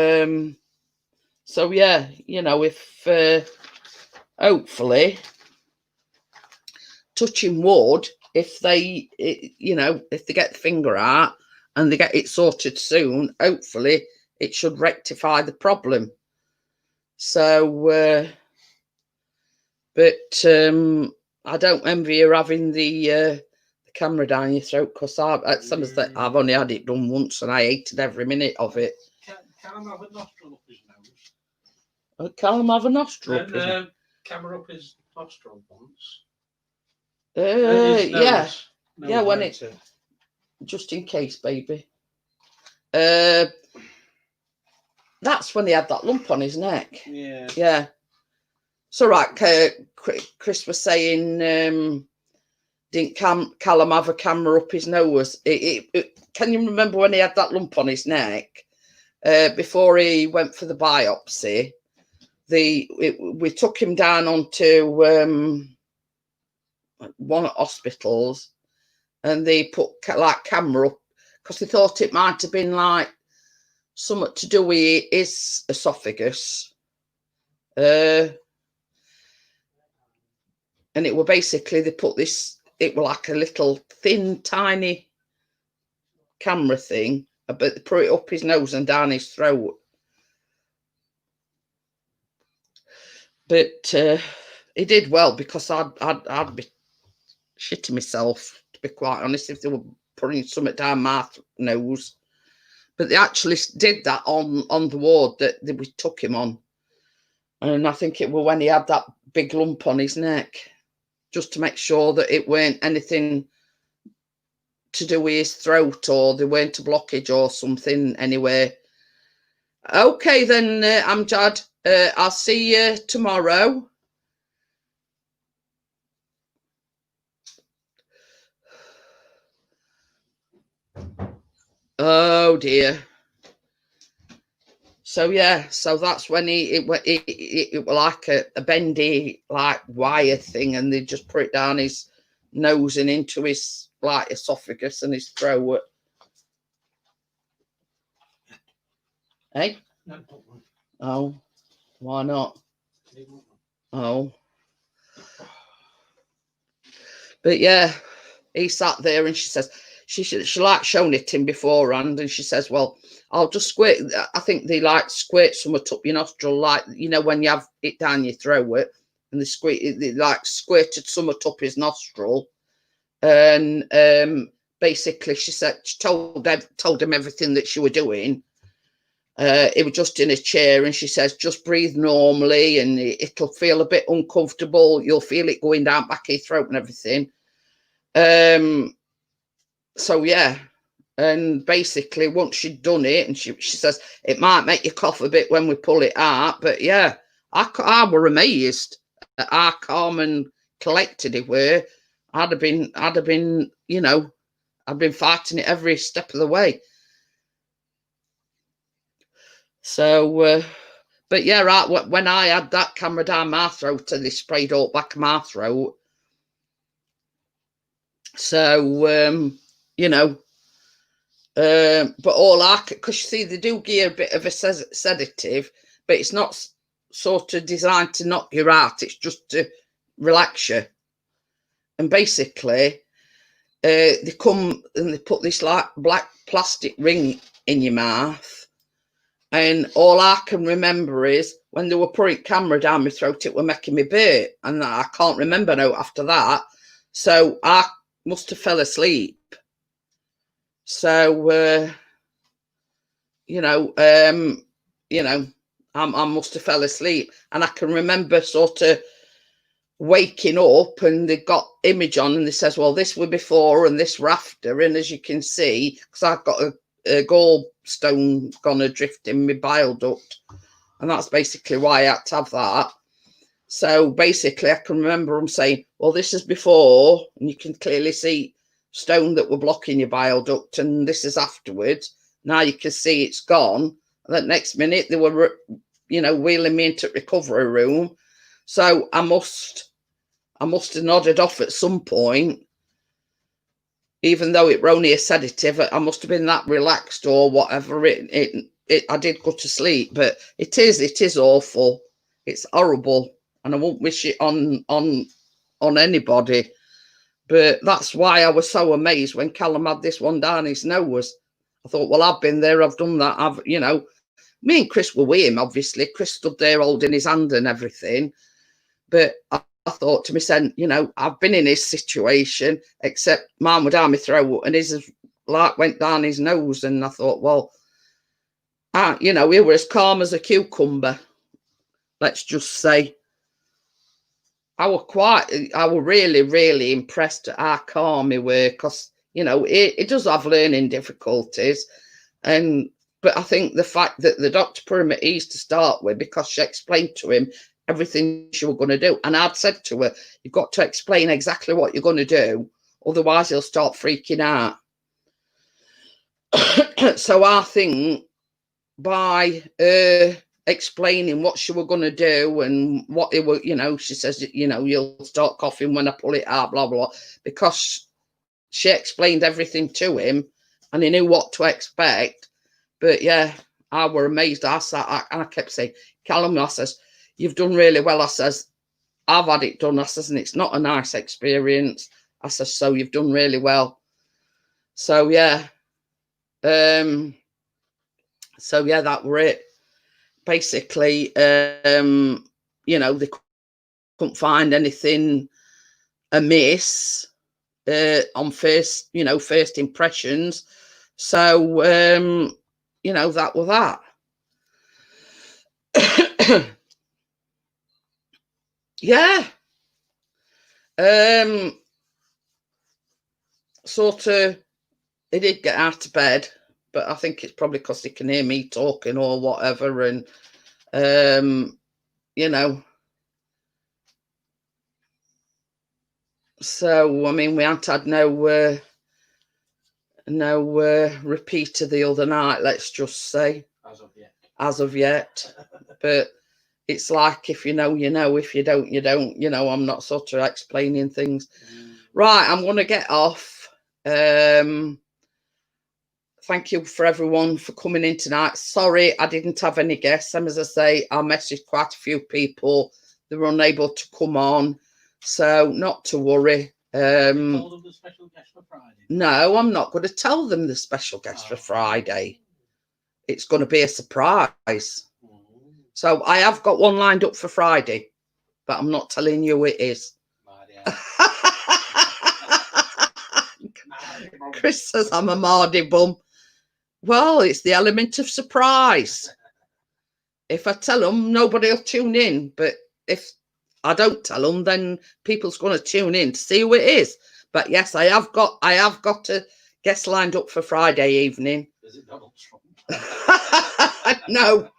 yeah, you know, if hopefully, touching wood, if they, you know, if they get the finger out and they get it sorted soon, hopefully it should rectify the problem. So, but I don't envy you having the camera down your throat, because I've only had it done once and I hated every minute of it. Can I have a nostril up his nose? Can I have a nostril? Camera up his nostril once. Yeah. Yeah, when it, just in case, baby. That's when he had that lump on his neck. Yeah. So right, Chris was saying, didn't Callum have a camera up his nose? Can you remember when he had that lump on his neck? Before he went for the biopsy, we took him down onto one of the hospitals, and they put like camera up because they thought it might have been like something to do with his esophagus. And it were basically, they put this, it were like a little thin, tiny camera thing, but they put it up his nose and down his throat. But he did well, because I'd be shitting myself, to be quite honest, if they were putting something down my nose. But they actually did that on the ward that we took him on. And I think it was when he had that big lump on his neck, just to make sure that it weren't anything to do with his throat, or there weren't a blockage or something anyway. Okay then, Amjad, I'll see you tomorrow. Oh dear. So yeah, so that's when it was like a bendy like wire thing, and they just put it down his nose and into his like esophagus and his throat. Hey? Oh, why not? Oh. But yeah, he sat there, and she says, she like shown it him beforehand, and she says, well, I'll just squirt. I think they like squirt somewhere up your nostril, like, you know, when you have it down your throat, and they like squirted somewhere up his nostril. And basically she said, she told him everything that she was doing. He was just in a chair, and she says, just breathe normally, and it'll feel a bit uncomfortable. You'll feel it going down back your throat and everything. So yeah, and basically once she'd done it, and she says it might make you cough a bit when we pull it out, but yeah, I were amazed at how calm and collected it were. I'd have been, you know, I'd been fighting it every step of the way. So, but yeah, right, when I had that camera down my throat and they sprayed all back of my throat. So, you know, but all I could, because you see, they do give you a bit of a sedative, but it's not sort of designed to knock you out. It's just to relax you. And basically, they come and they put this like black plastic ring in your mouth. And all I can remember is when they were putting camera down my throat, it were making me burp. And I can't remember now after that. So I must have fell asleep. So, you know, I must have fell asleep. And I can remember sort of waking up, and they got image on, and they says, well, this were before and this were after. And as you can see, because I've got a gallstone gone adrift in my bile duct, and that's basically why I had to have that. So basically, I can remember them saying, well, this is before, and you can clearly see stone that were blocking your bile duct, and this is afterwards. Now you can see it's gone. And the next minute, they were, wheeling me into the recovery room. So I must have nodded off at some point, even though it were only a sedative. I must have been that relaxed or whatever. I did go to sleep, but it is awful. It's horrible, and I won't wish it on anybody. But that's why I was so amazed when Callum had this one down his nose. I thought, well, I've been there, I've done that. Me and Chris were with him, obviously. Chris stood there holding his hand and everything. But I thought to myself, I've been in his situation, except mine were down my throat and his went down his nose. And I thought, well, he were as calm as a cucumber, let's just say. I were really, really impressed at how calm he were, because, he does have learning difficulties. But I think the fact that the doctor put him at ease to start with, because she explained to him everything she was going to do. And I'd said to her, you've got to explain exactly what you're going to do, otherwise he'll start freaking out. So I think by explaining what she were going to do and what it were, she says, you'll start coughing when I pull it out, blah, blah, because she explained everything to him and he knew what to expect. But yeah, I were amazed. I kept saying, Callum, I says, you've done really well. I says, I've had it done. I says, and it's not a nice experience. I says, so you've done really well. So yeah. That were it. Basically, they couldn't find anything amiss on first impressions. So, that was that. Yeah. Sort of, they did get out of bed, but I think it's probably because they can hear me talking or whatever. And, so, I mean, we hadn't had no repeater the other night, let's just say. As of yet. But it's like, if you know, if you don't, you don't. I'm not sort of explaining things. Right, I'm going to get off. Thank you for everyone for coming in tonight. Sorry I didn't have any guests. As I say, I messaged quite a few people. They were unable to come on. So not to worry. Told them the special guest for Friday? No, I'm not going to tell them the special guest for Friday. It's going to be a surprise. So I have got one lined up for Friday, but I'm not telling you who it is. Chris says I'm a Mardy bum. Well, it's the element of surprise. If I tell them, nobody will tune in. But if I don't tell them, then people's going to tune in to see who it is. But yes, I have got a guest lined up for Friday evening. Is it Donald Trump? No.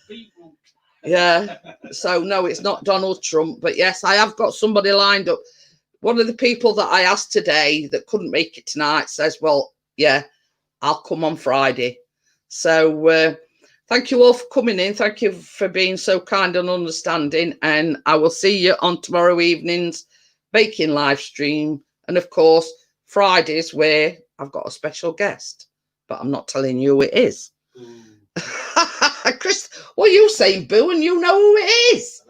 People. Yeah. So no, it's not Donald Trump. But yes, I have got somebody lined up. One of the people that I asked today that couldn't make it tonight says, well, yeah, I'll come on Friday. So thank you all for coming in. Thank you for being so kind and understanding. And I will see you on tomorrow evening's baking live stream. And of course, Fridays where I've got a special guest, but I'm not telling you who it is. Chris, what are you saying, Boo? And you know who it is.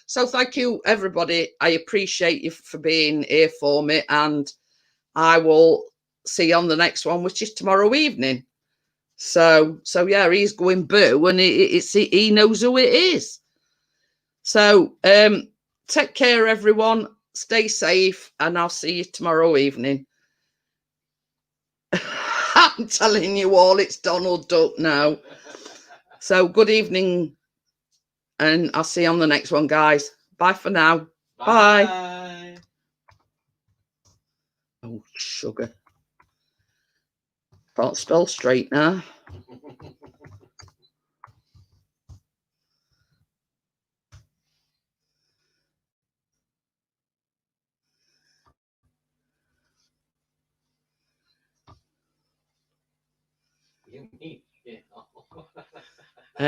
So thank you, everybody. I appreciate you for being here for me. And I will see you on the next one, which is tomorrow evening. So yeah, he's going Boo, and he knows who it is. So take care, everyone. Stay safe, and I'll see you tomorrow evening. I'm telling you all, it's Donald Duck now. So good evening, and I'll see you on the next one, guys. Bye for now. Bye. Oh, sugar. Can't spell straight now. You mean, you know.